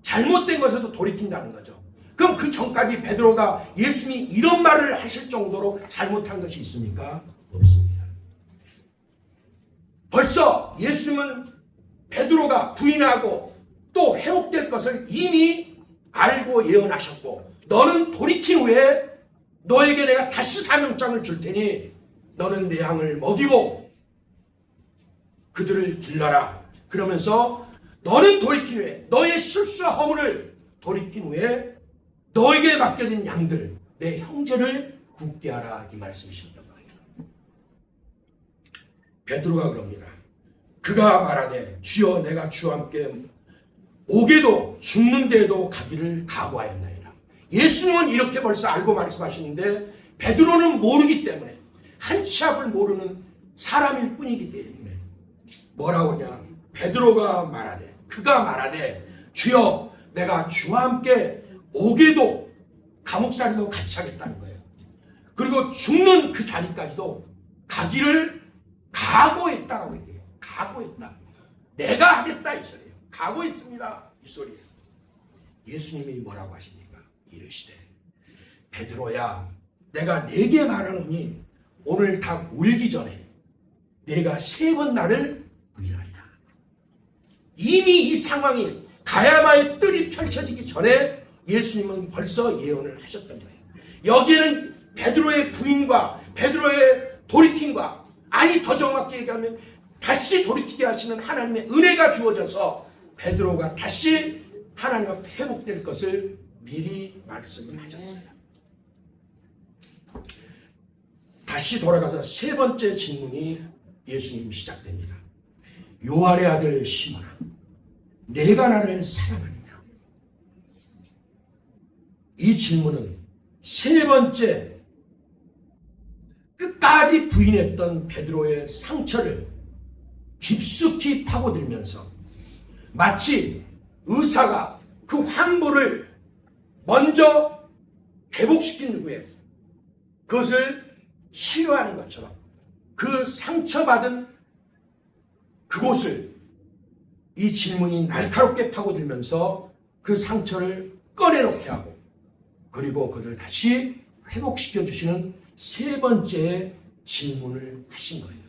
잘못된 것에도 돌이킨다는 거죠. 그럼 그 전까지 베드로가 예수님이 이런 말을 하실 정도로 잘못한 것이 있습니까? 없습니다. 벌써 예수님은 베드로가 부인하고 또 회복될 것을 이미 알고 예언하셨고 너는 돌이킨 후에 너에게 내가 다시 사명장을 줄 테니 너는 내 양을 먹이고 그들을 길러라. 그러면서 너는 돌이킨 후에 너의 실수와 허물을 돌이킨 후에 너에게 맡겨진 양들 내 형제를 굳게 하라. 이 말씀이셨던 거예요. 베드로가 그럽니다. 그가 말하되 주여 내가 주와 함께 오게도 죽는 데에도 가기를 각오하였나이다. 예수님은 이렇게 벌써 알고 말씀하시는데 베드로는 모르기 때문에 한 치 앞을 모르는 사람일 뿐이기 때문에 뭐라고 하냐? 베드로가 말하되 그가 말하되 주여 내가 주와 함께 오게도 감옥살이도 같이 하겠다는 거예요. 그리고 죽는 그 자리까지도 가기를 각오했다라고 얘기해요. 각오했다. 내가 하겠다 이 소리예요. 각오했습니다 이 소리예요. 예수님이 뭐라고 하십니까? 이르시되 베드로야 내가 네게 말하노니 오늘 닭 울기 전에 내가 3번 나를 부인하리라. 이미 이 상황이 가야바의 뜰이 펼쳐지기 전에 예수님은 벌써 예언을 하셨던 거예요. 여기에는 베드로의 부인과 베드로의 돌이킴과, 아니 더 정확히 얘기하면 다시 돌이키게 하시는 하나님의 은혜가 주어져서 베드로가 다시 하나님과 회복될 것을 미리 말씀을 하셨어요. 다시 돌아가서 세 번째 질문이 예수님이 시작됩니다. 요한의 아들 시몬아, 내가 나를 사랑하느냐? 이 질문은 세 번째 끝까지 부인했던 베드로의 상처를 깊숙이 파고들면서 마치 의사가 그 환부를 먼저 회복시킨 후에 그것을 치료하는 것처럼 그 상처받은 그곳을 이 질문이 날카롭게 파고들면서 그 상처를 꺼내놓게 하고, 그리고 그를 다시 회복시켜 주시는 세 번째 질문을 하신 거예요.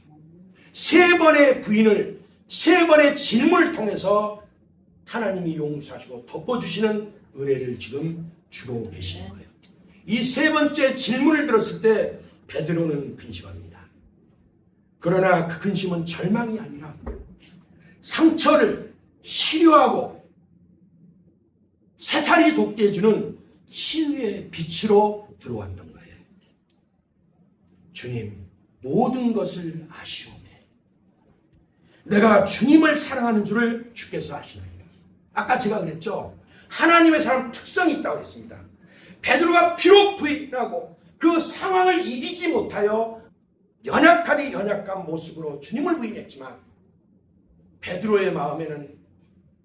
세 번의 부인을, 세 번의 질문을 통해서 하나님이 용서하시고 덮어주시는 은혜를 지금 주고 계시는 거예요. 이 세 번째 질문을 들었을 때 베드로는 근심합니다. 그러나 그 근심은 절망이 아니라 상처를 치료하고 새살이 돋게 해주는 치유의 빛으로 들어왔던 거예요. 주님, 모든 것을 아시오매. 내가 주님을 사랑하는 줄을 주께서 아시나이다. 아까 제가 그랬죠. 하나님의 사람 특성이 있다고 했습니다. 베드로가 비록 부인하고 그 상황을 이기지 못하여 연약하디 연약한 모습으로 주님을 부인했지만, 베드로의 마음에는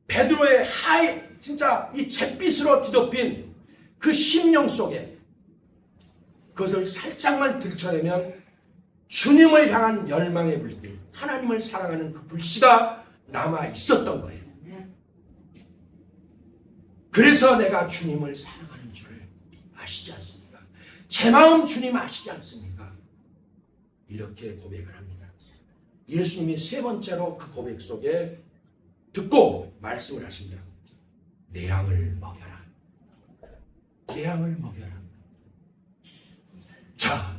베드로의 진짜 이 잿빛으로 뒤덮인 그 심령 속에 그것을 살짝만 들춰내면 주님을 향한 열망의 불길, 하나님을 사랑하는 그 불씨가 남아 있었던 거예요. 그래서 내가 주님을 사랑하는 줄을 아시지 않습니까? 제 마음 주님 아시지 않습니까? 이렇게 고백을 합니다. 예수님이 세 번째로 그 고백 속에 듣고 말씀을 하십니다. 내 양을 먹여라. 내 양을 먹여라. 자,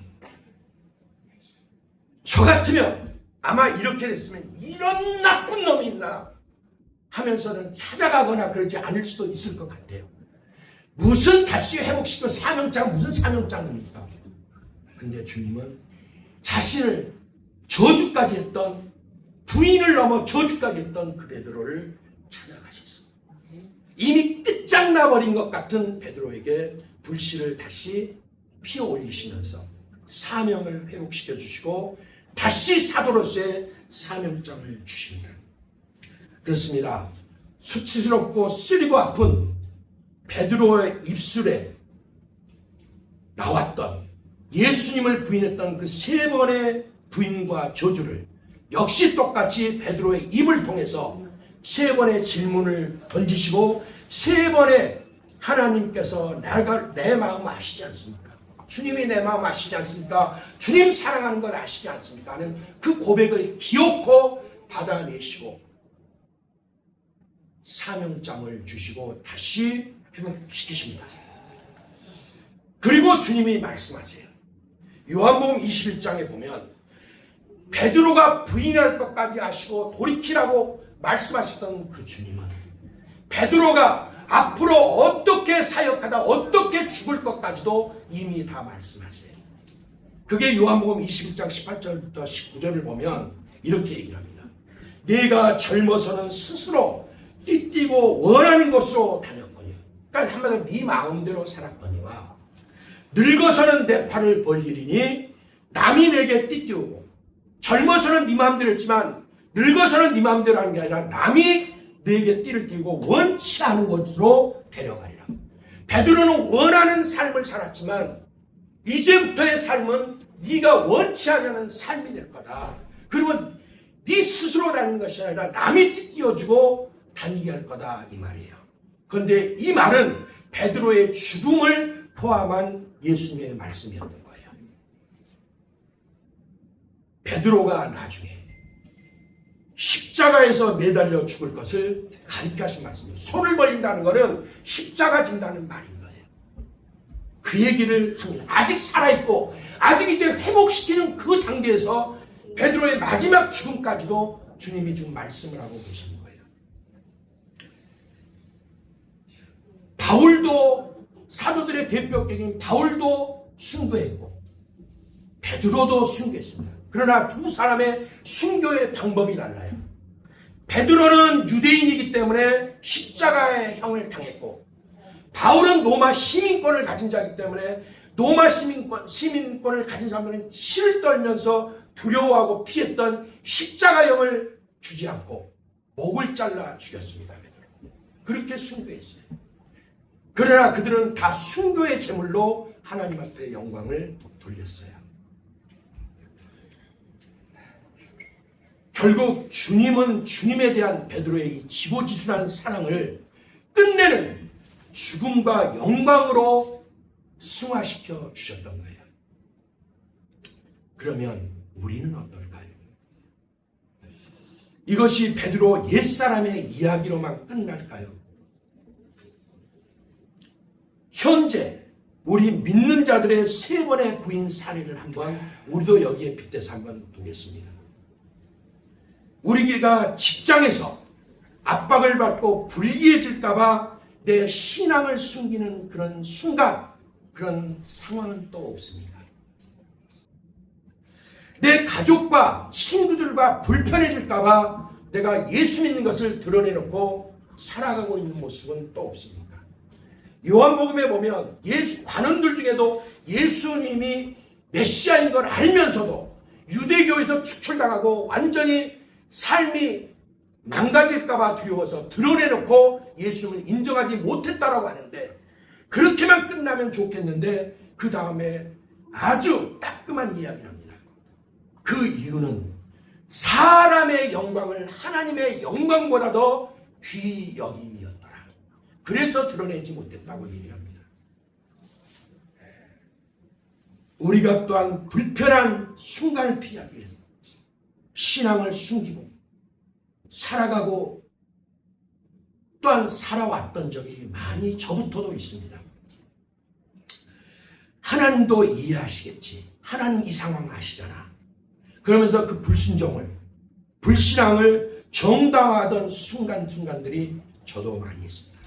저 같으면 아마 이렇게 됐으면 이런 나쁜 놈이 있나 하면서는 찾아가거나 그러지 않을 수도 있을 것 같아요. 무슨 다시 회복시켜 사명장, 무슨 사명장입니까? 근데 주님은 자신을 저주까지 했던, 부인을 넘어 저주까지 했던 그 베드로를 찾아가셨어요. 이미 끝장나버린 것 같은 베드로에게 불씨를 다시 피어 올리시면서 사명을 회복시켜 주시고 다시 사도로서의 사명장을 주십니다. 그렇습니다. 수치스럽고 쓰리고 아픈 베드로의 입술에 나왔던, 예수님을 부인했던 그 세 번의 부인과 저주를 역시 똑같이 베드로의 입을 통해서 세 번의 질문을 던지시고, 세 번의 하나님께서 내 마음 아시지 않습니까? 주님이 내 마음 아시지 않습니까? 주님 사랑하는 걸 아시지 않습니까? 하는 그 고백을 기어코 받아내시고 사명장을 주시고 다시 회복시키십니다. 그리고 주님이 말씀하세요. 요한복음 21장에 보면 베드로가 부인할 것까지 아시고 돌이키라고 말씀하셨던 그 주님은 베드로가 앞으로 어떻게 사역하다 어떻게 죽을 것까지도 이미 다 말씀하세요. 그게 요한복음 21장 18절부터 19절을 보면 이렇게 얘기를 합니다. 네가 젊어서는 스스로 띠띠고 원하는 곳으로 다녔거니, 그러니까 한마디로 네 마음대로 살았거니와 늙어서는 내 팔을 벌리리니 남이 내게 띠띠우고, 젊어서는 네 마음대로 했지만 늙어서는 네 마음대로 하는 게 아니라 남이 내게 띠를 띠고 원치 않은 곳으로 데려가리라. 베드로는 원하는 삶을 살았지만 이제부터의 삶은 네가 원치 않는 삶이 될 거다. 그리고 네 스스로 다니는 것이 아니라 남이 띠띠워주고 다니게 할 거다, 이 말이에요. 그런데 이 말은 베드로의 죽음을 포함한 예수님의 말씀이었던 거예요. 베드로가 나중에 십자가에서 매달려 죽을 것을 가리켜 하신 말씀이에요. 손을 벌린다는 것은 십자가 진다는 말인 거예요. 그 얘기를 합니다. 아직 살아있고 아직 이제 회복시키는 그 단계에서 베드로의 마지막 죽음까지도 주님이 지금 말씀을 하고 계시는 거예요. 바울도, 사도들의 대표격인 바울도 순교했고 베드로도 순교했습니다. 그러나 두 사람의 순교의 방법이 달라요. 베드로는 유대인이기 때문에 십자가의 형을 당했고 바울은 로마 시민권을 가진 자이기 때문에 로마 시민권을 가진 사람은 실을 떨면서 두려워하고 피했던 십자가형을 주지 않고 목을 잘라 죽였습니다. 베드로. 그렇게 순교했어요. 그러나 그들은 다 순교의 제물로 하나님 앞에 영광을 돌렸어요. 결국 주님은 주님에 대한 베드로의 이 지고지순한 사랑을 끝내는 죽음과 영광으로 승화시켜 주셨던 거예요. 그러면 우리는 어떨까요? 이것이 베드로 옛사람의 이야기로만 끝날까요? 현재 우리 믿는 자들의 3번의 부인 사례를 한번 우리도 여기에 빗대서 한번 보겠습니다. 우리가 직장에서 압박을 받고 불리해질까봐 내 신앙을 숨기는 그런 순간, 그런 상황은 또 없습니다. 내 가족과 친구들과 불편해질까봐 내가 예수 믿는 것을 드러내놓고 살아가고 있는 모습은 또 없습니까? 요한복음에 보면 관원들 중에도 예수님이 메시아인 걸 알면서도 유대교에서 축출당하고 완전히 삶이 망가질까봐 두려워서 드러내놓고 예수를 인정하지 못했다라고 하는데, 그렇게만 끝나면 좋겠는데 그 다음에 아주 따끔한 이야기를 합니다. 그 이유는 사람의 영광을 하나님의 영광보다 더 귀히 여김이었더라. 그래서 드러내지 못했다고 얘기합니다. 우리가 또한 불편한 순간을 피하기 위해서 신앙을 숨기고 살아가고 또한 살아왔던 적이 많이 저부터도 있습니다. 하나님도 이해하시겠지. 하나님 이 상황 아시잖아. 그러면서 그 불순종을, 불신앙을 정당화하던 순간들이 저도 많이 있습니다.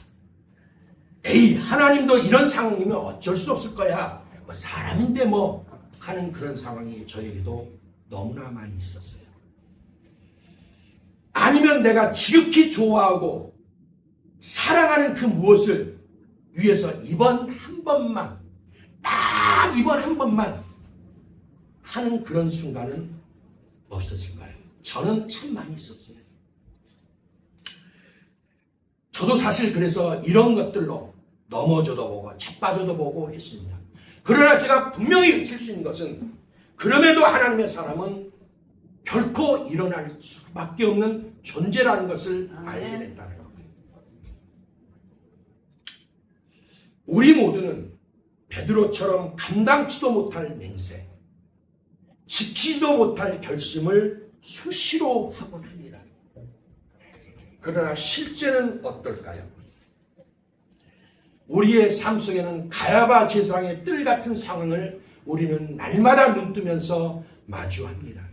에이, 하나님도 이런 상황이면 어쩔 수 없을 거야. 뭐 사람인데 뭐 하는 그런 상황이 저에게도 너무나 많이 있었어요. 아니면 내가 지극히 좋아하고 사랑하는 그 무엇을 위해서 이번 한 번만, 딱 이번 한 번만 하는 그런 순간은 없었을까요? 저는 참 많이 있었어요. 저도 사실 그래서 이런 것들로 넘어져도 보고 자빠져도 보고 했습니다. 그러나 제가 분명히 외칠 수 있는 것은, 그럼에도 하나님의 사람은 결코 일어날 수밖에 없는 존재라는 것을 알게 됐다는 거예요. 우리 모두는 베드로처럼 감당치도 못할 맹세, 지키지도 못할 결심을 수시로 하곤 합니다. 그러나 실제는 어떨까요? 우리의 삶 속에는 가야바 제사장의 뜰 같은 상황을 우리는 날마다 눈뜨면서 마주합니다.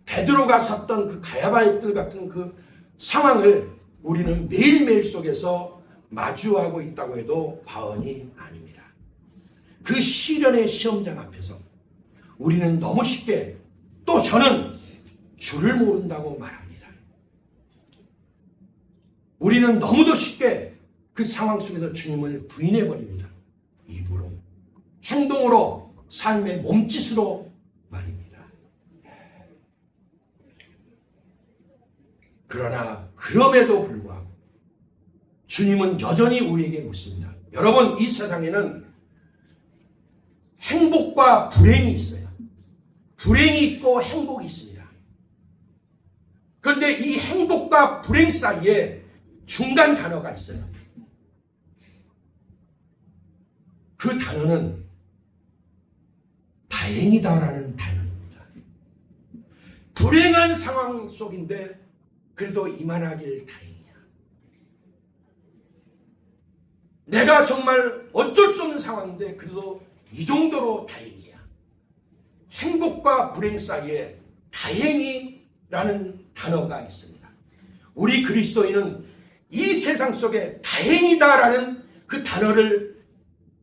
베드로가 섰던 그 가야바의 뜰 같은 그 상황을 우리는 매일매일 속에서 마주하고 있다고 해도 과언이 아닙니다. 그 시련의 시험장 앞에서 우리는 너무 쉽게, 또 저는 줄을 모른다고 말합니다. 우리는 너무도 쉽게 그 상황 속에서 주님을 부인해버립니다. 입으로, 행동으로, 삶의 몸짓으로 말입니다. 그러나 그럼에도 불구하고 주님은 여전히 우리에게 묻습니다. 여러분, 이 세상에는 행복과 불행이 있어요. 불행이 있고 행복이 있습니다. 그런데 이 행복과 불행 사이에 중간 단어가 있어요. 그 단어는 다행이다라는 단어입니다. 불행한 상황 속인데 그래도 이만하길 다행이야. 내가 정말 어쩔 수 없는 상황인데 그래도 이 정도로 다행이야. 행복과 불행 사이에 다행이라는 단어가 있습니다. 우리 그리스도인은 이 세상 속에 다행이다라는 그 단어를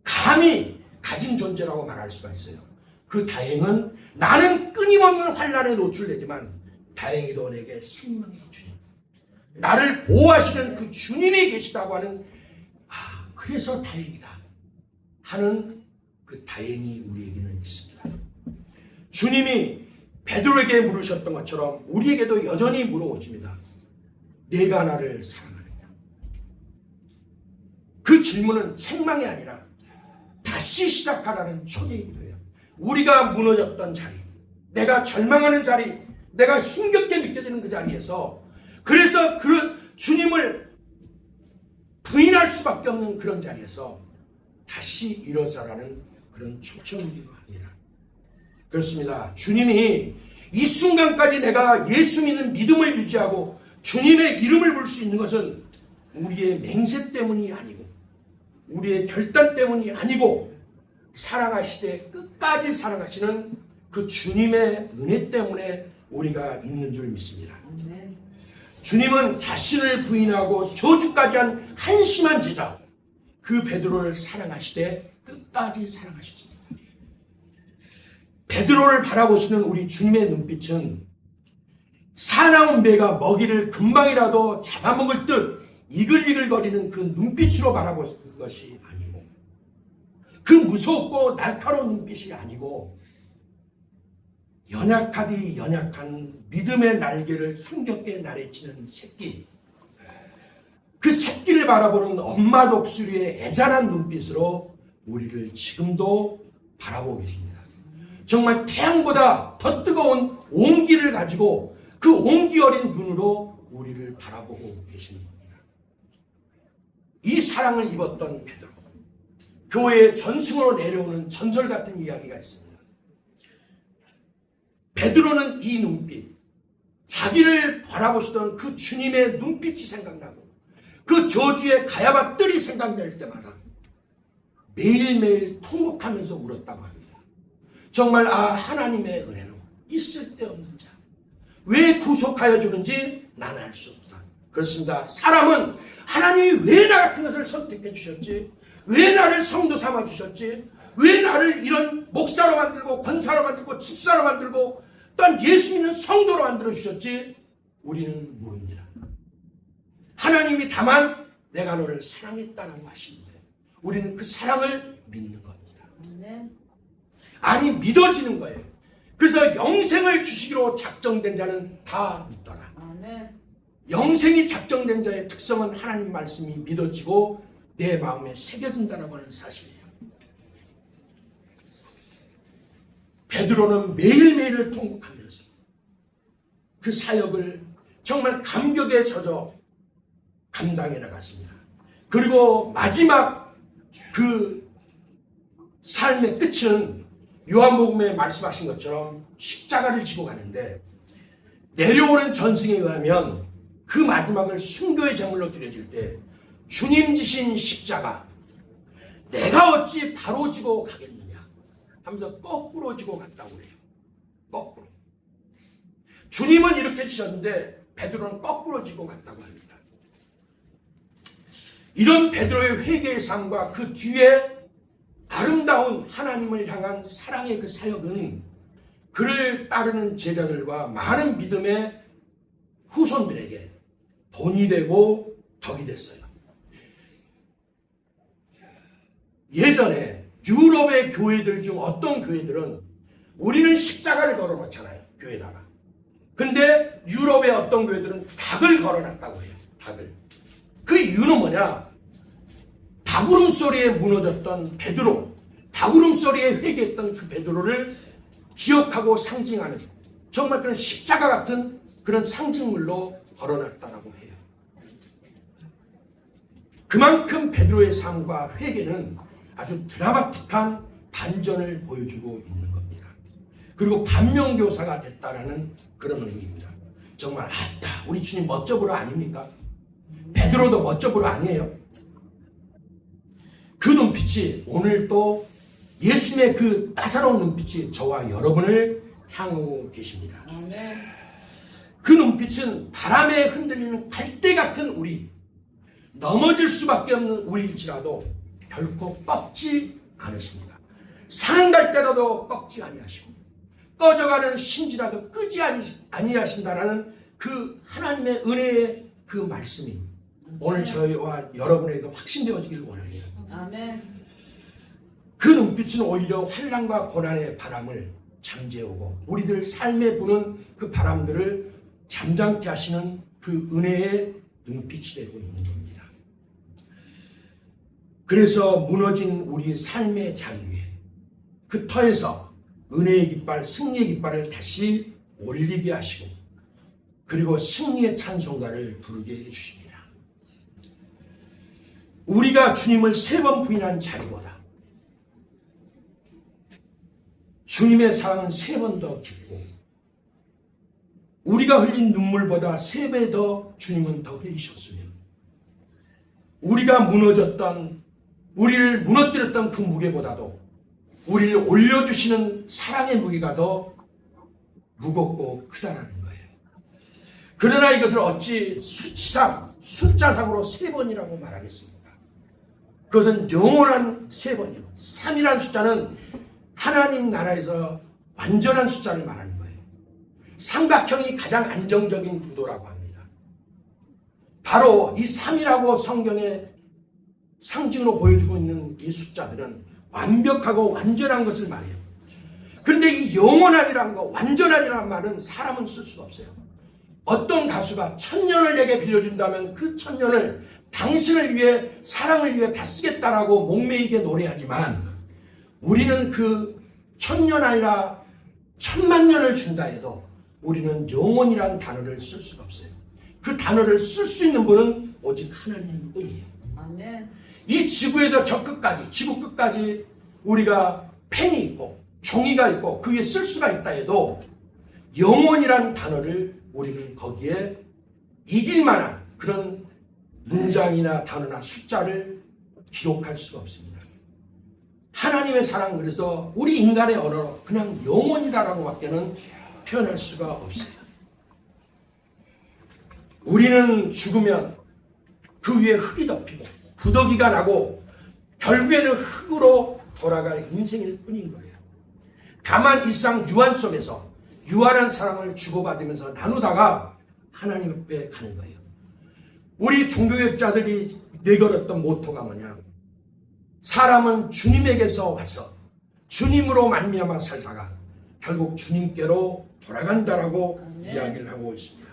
감히 가진 존재라고 말할 수가 있어요. 그 다행은 나는 끊임없는 환난에 노출되지만 다행히도 내게 생명의 주님, 나를 보호하시는 그 주님이 계시다고 하는, 그래서 다행이다 하는 그 다행이 우리에게는 있습니다. 주님이 베드로에게 물으셨던 것처럼 우리에게도 여전히 물어오십니다. 내가 나를 사랑하느냐? 그 질문은 책망이 아니라 다시 시작하라는 초대이기도 해요. 우리가 무너졌던 자리, 내가 절망하는 자리, 내가 힘겹게 느껴지는 그 자리에서, 그래서 그 주님을 부인할 수밖에 없는 그런 자리에서 다시 일어서라는 그런 초청이기도 합니다. 그렇습니다. 주님이 이 순간까지 내가 예수 믿는 믿음을 유지하고 주님의 이름을 부를 수 있는 것은 우리의 맹세 때문이 아니고 우리의 결단 때문이 아니고 사랑하시되 끝까지 사랑하시는 그 주님의 은혜 때문에 우리가 있는 줄 믿습니다. 주님은 자신을 부인하고 저주까지 한 한심한 제자 그 베드로를 사랑하시되 끝까지 사랑하셨습니다. 베드로를 바라보시는 우리 주님의 눈빛은 사나운 배가 먹이를 금방이라도 잡아먹을 듯 이글이글거리는 그 눈빛으로 바라보는 것이 아니고, 그 무섭고 날카로운 눈빛이 아니고, 연약하디 연약한 믿음의 날개를 힘겹게 나래치는 새끼, 그 새끼를 바라보는 엄마 독수리의 애잔한 눈빛으로 우리를 지금도 바라보고 계십니다. 정말 태양보다 더 뜨거운 온기를 가지고 그 온기 어린 눈으로 우리를 바라보고 계시는 겁니다. 이 사랑을 입었던 베드로, 교회의 전승으로 내려오는 전설 같은 이야기가 있습니다. 베드로는 이 눈빛, 자기를 바라보시던 그 주님의 눈빛이 생각나고 그 저주의 가야바 뜰이 생각날 때마다 매일매일 통곡하면서 울었다고 합니다. 정말 하나님의 은혜로 있을 데 없는 자, 왜 구속하여 주는지 나는 알 수 없다. 그렇습니다. 사람은 하나님이 왜 나 같은 것을 선택해 주셨지? 왜 나를 성도 삼아 주셨지? 왜 나를 이런 목사로 만들고 권사로 만들고 집사로 만들고 또한 예수 믿는 성도로 만들어 주셨지? 우리는 모릅니다. 하나님이 다만 내가 너를 사랑했다라고 하시는데 우리는 그 사랑을 믿는 겁니다. 아니, 믿어지는 거예요. 그래서 영생을 주시기로 작정된 자는 다 믿더라. 영생이 작정된 자의 특성은 하나님 말씀이 믿어지고 내 마음에 새겨진다는 하는 사실이에요. 베드로는 매일매일을 통곡하면서 그 사역을 정말 감격에 젖어 감당해 나갔습니다. 그리고 마지막 그 삶의 끝은 요한복음에 말씀하신 것처럼 십자가를 지고 가는데, 내려오는 전승에 의하면 그 마지막을 순교의 제물로 드려질 때 주님 지신 십자가, 내가 어찌 바로 지고 가겠느냐 하면서 거꾸로 지고 갔다고 해요. 거꾸로. 주님은 이렇게 지셨는데 베드로는 거꾸로 지고 갔다고 합니다. 이런 베드로의 회개의 삶과 그 뒤에 아름다운 하나님을 향한 사랑의 그 사역은 그를 따르는 제자들과 많은 믿음의 후손들에게 본이 되고 덕이 됐어요. 예전에 유럽의 교회들 중 어떤 교회들은 우리는 십자가를 걸어놓잖아요, 교회다가. 근데 유럽의 어떤 교회들은 닭을 걸어놨다고 해요. 닭을. 그 이유는 뭐냐? 닭 울음소리에 무너졌던 베드로, 닭 울음소리에 회개했던 그 베드로를 기억하고 상징하는 정말 그런 십자가 같은 그런 상징물로 걸어놨다라고 해요. 그만큼 베드로의 삶과 회개는 아주 드라마틱한 반전을 보여주고 있는 겁니다. 그리고 반면교사가 됐다라는 그런 의미입니다. 정말 아따, 우리 주님 멋져보러 아닙니까? 베드로도 멋져보러 아니에요. 그 눈빛이 오늘도 예수님의 그 따사로운 눈빛이 저와 여러분을 향하고 계십니다.
아멘.
그 눈빛은 바람에 흔들리는 갈대 같은 우리, 넘어질 수밖에 없는 우리일지라도 결코 꺾지 않으십니다. 산 갈 때라도 꺾지 아니하시고 꺼져가는 심지라도 끄지 아니하신다라는 그 하나님의 은혜의 그 말씀이 오늘 저희와 여러분에게도 확신되어지길 원합니다.
아멘.
그 눈빛은 오히려 환난과 고난의 바람을 잠재우고 우리들 삶에 부는 그 바람들을 잠잠케 하시는 그 은혜의 눈빛이 되고 있는 겁니다. 그래서 무너진 우리 삶의 자리 위에 그 터에서 은혜의 깃발, 승리의 깃발을 다시 올리게 하시고 그리고 승리의 찬송가를 부르게 해주십니다. 우리가 주님을 3번 부인한 자리보다 주님의 사랑은 3번 더 깊고 우리가 흘린 눈물보다 3배 더 주님은 더 흘리셨으며 우리가 우리를 무너뜨렸던 그 무게보다도 우리를 올려주시는 사랑의 무게가 더 무겁고 크다라는 거예요. 그러나 이것을 어찌 숫자상으로 3번이라고 말하겠습니까? 그것은 영원한 3번이요. 3이라는 숫자는 하나님 나라에서 완전한 숫자를 말하는 거예요. 삼각형이 가장 안정적인 구도라고 합니다. 바로 이 3이라고 성경에 상징으로 보여주고 있는 이 숫자들은 완벽하고 완전한 것을 말해요. 그런데 이 영원한이라는 거, 완전한이라는 말은 사람은 쓸 수가 없어요. 어떤 가수가 1000년을 내게 빌려준다면 그 1000년을 당신을 위해, 사랑을 위해 다 쓰겠다라고 목매이게 노래하지만 우리는 그 1000년 아니라 1000만 년을 준다 해도 우리는 영원이라는 단어를 쓸 수가 없어요. 그 단어를 쓸 수 있는 분은 오직 하나님뿐이에요.
아멘.
이 지구에서 저 끝까지, 지구 끝까지 우리가 펜이 있고 종이가 있고 그 위에 쓸 수가 있다 해도 영원이라는 단어를 우리는 거기에 이길 만한 그런 문장이나 단어나 숫자를 기록할 수가 없습니다. 하나님의 사랑, 그래서 우리 인간의 언어로 그냥 영원이다라고 밖에는 표현할 수가 없어요. 우리는 죽으면 그 위에 흙이 덮이고 부더기가 나고 결국에는 흙으로 돌아갈 인생일 뿐인 거예요. 다만 일상 유한 속에서 유한한 사랑을 주고받으면서 나누다가 하나님 앞에 가는 거예요. 우리 종교개혁자들이 내걸었던 모토가 뭐냐? 사람은 주님에게서 와서 주님으로 말미암아 살다가 결국 주님께로 돌아간다라고 이야기를 하고 있습니다.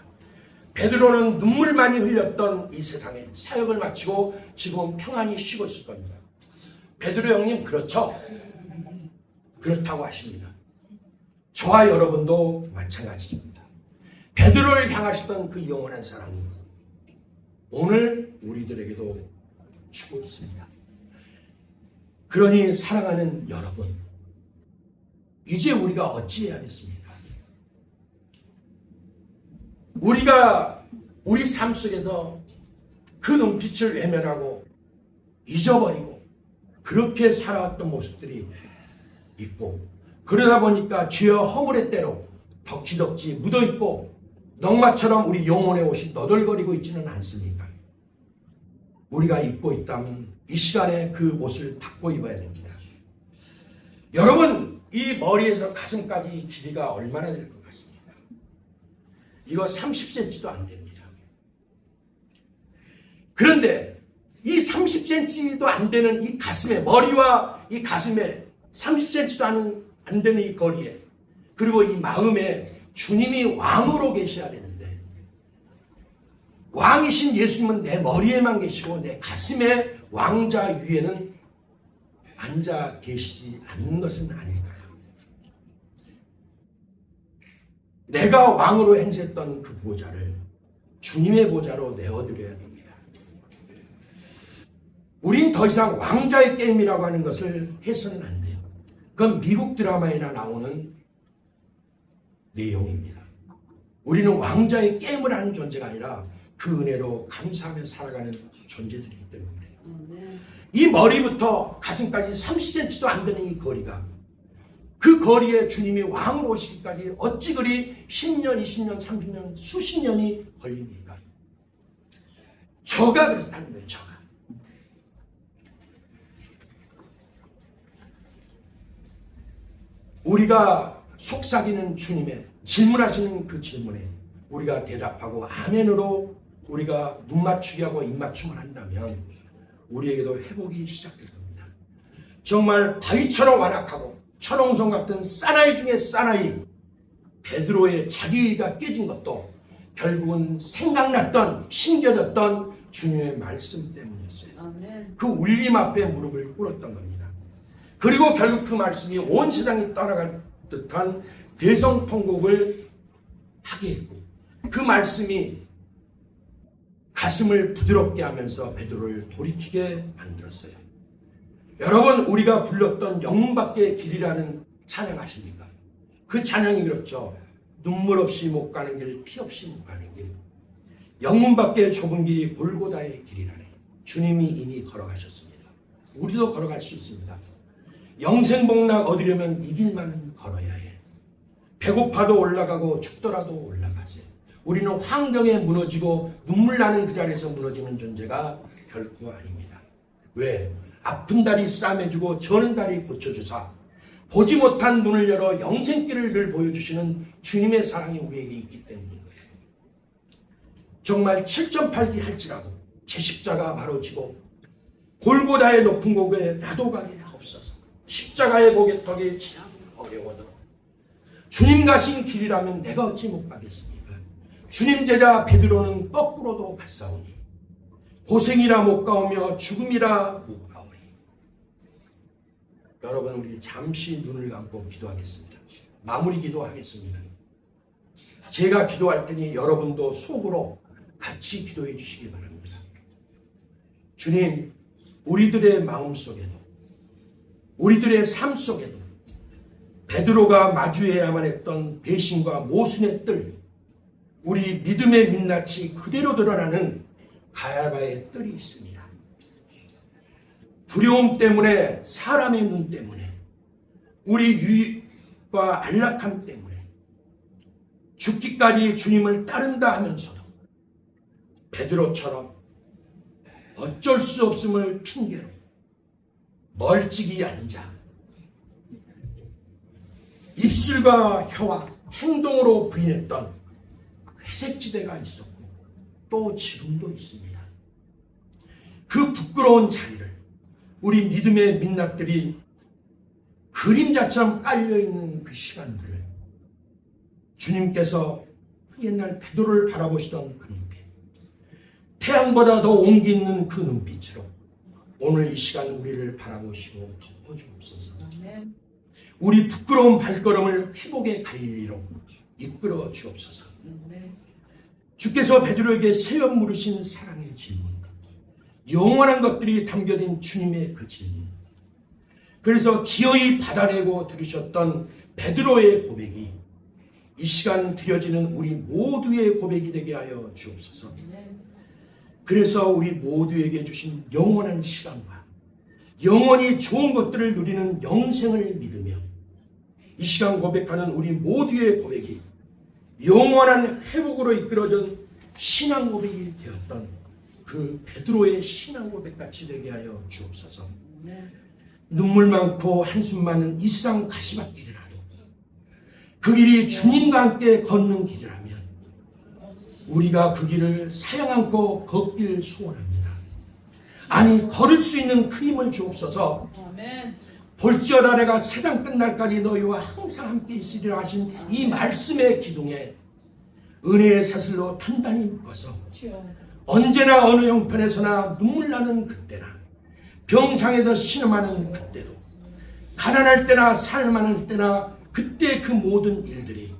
베드로는 눈물 많이 흘렸던 이 세상에 사역을 마치고 지금 평안히 쉬고 있을 겁니다. 베드로 형님 그렇죠? 그렇다고 하십니다. 저와 여러분도 마찬가지입니다. 베드로를 향하셨던 그 영원한 사랑이 오늘 우리들에게도 주고 있습니다. 그러니 사랑하는 여러분, 이제 우리가 어찌해야겠습니까? 우리가 우리 삶 속에서 그 눈빛을 외면하고 잊어버리고 그렇게 살아왔던 모습들이 있고, 그러다 보니까 주여 허물의 때로 덕지덕지 묻어있고 넝마처럼 우리 영혼의 옷이 너덜거리고 있지는 않습니까? 우리가 입고 있다면 이 시간에 그 옷을 바꿔 입어야 됩니다. 여러분, 이 머리에서 가슴까지 길이가 얼마나 될 것 같습니까? 이거 30cm도 안 됩니다. 그런데 이 30cm도 안 되는 이 가슴에, 머리와 이 가슴에 30cm도 안 되는 이 거리에, 그리고 이 마음에 주님이 왕으로 계셔야 되는데, 왕이신 예수님은 내 머리에만 계시고 내 가슴에 왕자 위에는 앉아 계시지 않는 것은 아닐까요? 내가 왕으로 행세했던 그 보좌를 주님의 보좌로 내어드려야 됩니다. 우린 더 이상 왕자의 게임이라고 하는 것을 해서는 안 돼요. 그건 미국 드라마에나 나오는 내용입니다. 우리는 왕자의 게임을 하는 존재가 아니라 그 은혜로 감사하며 살아가는 존재들이기 때문에 그래요. 이 머리부터 가슴까지 30cm도 안 되는 이 거리가, 그 거리에 주님이 왕으로 오시기까지 어찌 그리 10년, 20년, 30년, 수십 년이 걸립니까? 저가 그렇다는 거예요. 저가. 우리가 속삭이는 주님의 질문하시는 그 질문에 우리가 대답하고 아멘으로 우리가 눈 맞추기 하고 입 맞춤을 한다면 우리에게도 회복이 시작될 겁니다. 정말 바위처럼 완악하고 철옹성 같은 사나이 중에 사나이 베드로의 자기가 깨진 것도 결국은 생각났던, 심겨졌던 주님의 말씀 때문이었어요. 그 울림 앞에 무릎을 꿇었던 겁니다. 그리고 결국 그 말씀이 온 세상이 따라갈 듯한 대성통곡을 하게 했고, 그 말씀이 가슴을 부드럽게 하면서 베드로를 돌이키게 만들었어요. 여러분, 우리가 불렀던 영문 밖의 길이라는 찬양 아십니까? 그 찬양이 그렇죠. 눈물 없이 못 가는 길, 피 없이 못 가는 길. 영문 밖의 좁은 길이 골고다의 길이라네. 주님이 이미 걸어가셨습니다. 우리도 걸어갈 수 있습니다. 영생복락 얻으려면 이 길만은 걸어야 해. 배고파도 올라가고 춥더라도 올라가세. 우리는 환경에 무너지고 눈물 나는 그 자리에서 무너지는 존재가 결코 아닙니다. 왜? 아픈 다리 싸매주고 저는 다리 고쳐주사 보지 못한 눈을 열어 영생길을 늘 보여주시는 주님의 사랑이 우리에게 있기 때문입니다. 정말 7.8기 할지라도 제 십자가 바로 지고 골고다의 높은 곳에 나도 가게 하옵소서. 십자가의 고개턱이 참 어려워도 주님 가신 길이라면 내가 어찌 못 가겠습니까? 주님 제자 베드로는 거꾸로도 갔사오니 고생이라 못 가오며 죽음이라 못 가오리. 여러분, 우리 잠시 눈을 감고 기도하겠습니다. 마무리 기도하겠습니다. 제가 기도할 테니 여러분도 속으로 같이 기도해 주시기 바랍니다. 주님, 우리들의 마음 속에도, 우리들의 삶 속에도 베드로가 마주해야만 했던 배신과 모순의 뜰, 우리 믿음의 민낯이 그대로 드러나는 가야바의 뜰이 있습니다. 두려움 때문에, 사람의 눈 때문에, 우리 유익과 안락함 때문에 죽기까지 주님을 따른다 하면서도 베드로처럼 어쩔 수 없음을 핑계로 멀찍이 앉아 입술과 혀와 행동으로 부인했던 회색지대가 있었고 또 지금도 있습니다. 그 부끄러운 자리를 우리 믿음의 민낯들이 그림자처럼 깔려있는 그 시간들을 주님께서 그 옛날 베드로를 바라보시던 그 눈빛, 태양보다 더 온기 있는 그 눈빛으로 오늘 이 시간 우리를 바라보시고 덮어주옵소서. 우리 부끄러운 발걸음을 회복의 갈릴리로 이끌어 주옵소서. 주께서 베드로에게 새어 물으신 사랑의 질문, 영원한 것들이 담겨진 주님의 그 질문, 그래서 기어이 받아내고 들으셨던 베드로의 고백이 이 시간 드려지는 우리 모두의 고백이 되게 하여 주옵소서. 그래서 우리 모두에게 주신 영원한 시간과 영원히 좋은 것들을 누리는 영생을 믿으며 이 시간 고백하는 우리 모두의 고백이 영원한 회복으로 이끌어진 신앙 고백이 되었던 그 베드로의 신앙 고백같이 되게 하여 주옵소서. 눈물 많고 한숨 많은 일상 가시밭길이라도 그 길이 주님과 함께 걷는 길이라면 우리가 그 길을 사양 안고 걷길 소원합니다. 아니, 걸을 수 있는 그 힘을 주옵소서. 볼지어다 내가 세상 끝날까지 너희와 항상 함께 있으리라 하신 이 말씀의 기둥에 은혜의 사슬로 단단히 묶어서 언제나 어느 형편에서나 눈물 나는 그때나 병상에서 신음하는 그때도 가난할 때나 살만할 때나 그때 그 모든 일들이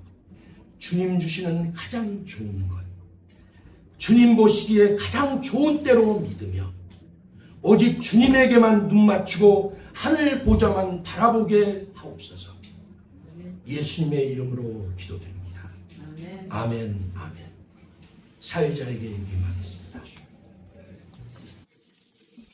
주님 주시는 가장 좋은 것, 주님 보시기에 가장 좋은 때로 믿으며 오직 주님에게만 눈 맞추고 하늘 보좌만 바라보게 하옵소서. 예수님의 이름으로 기도드립니다. 아멘, 아멘. 사회자에게 임하겠습니다.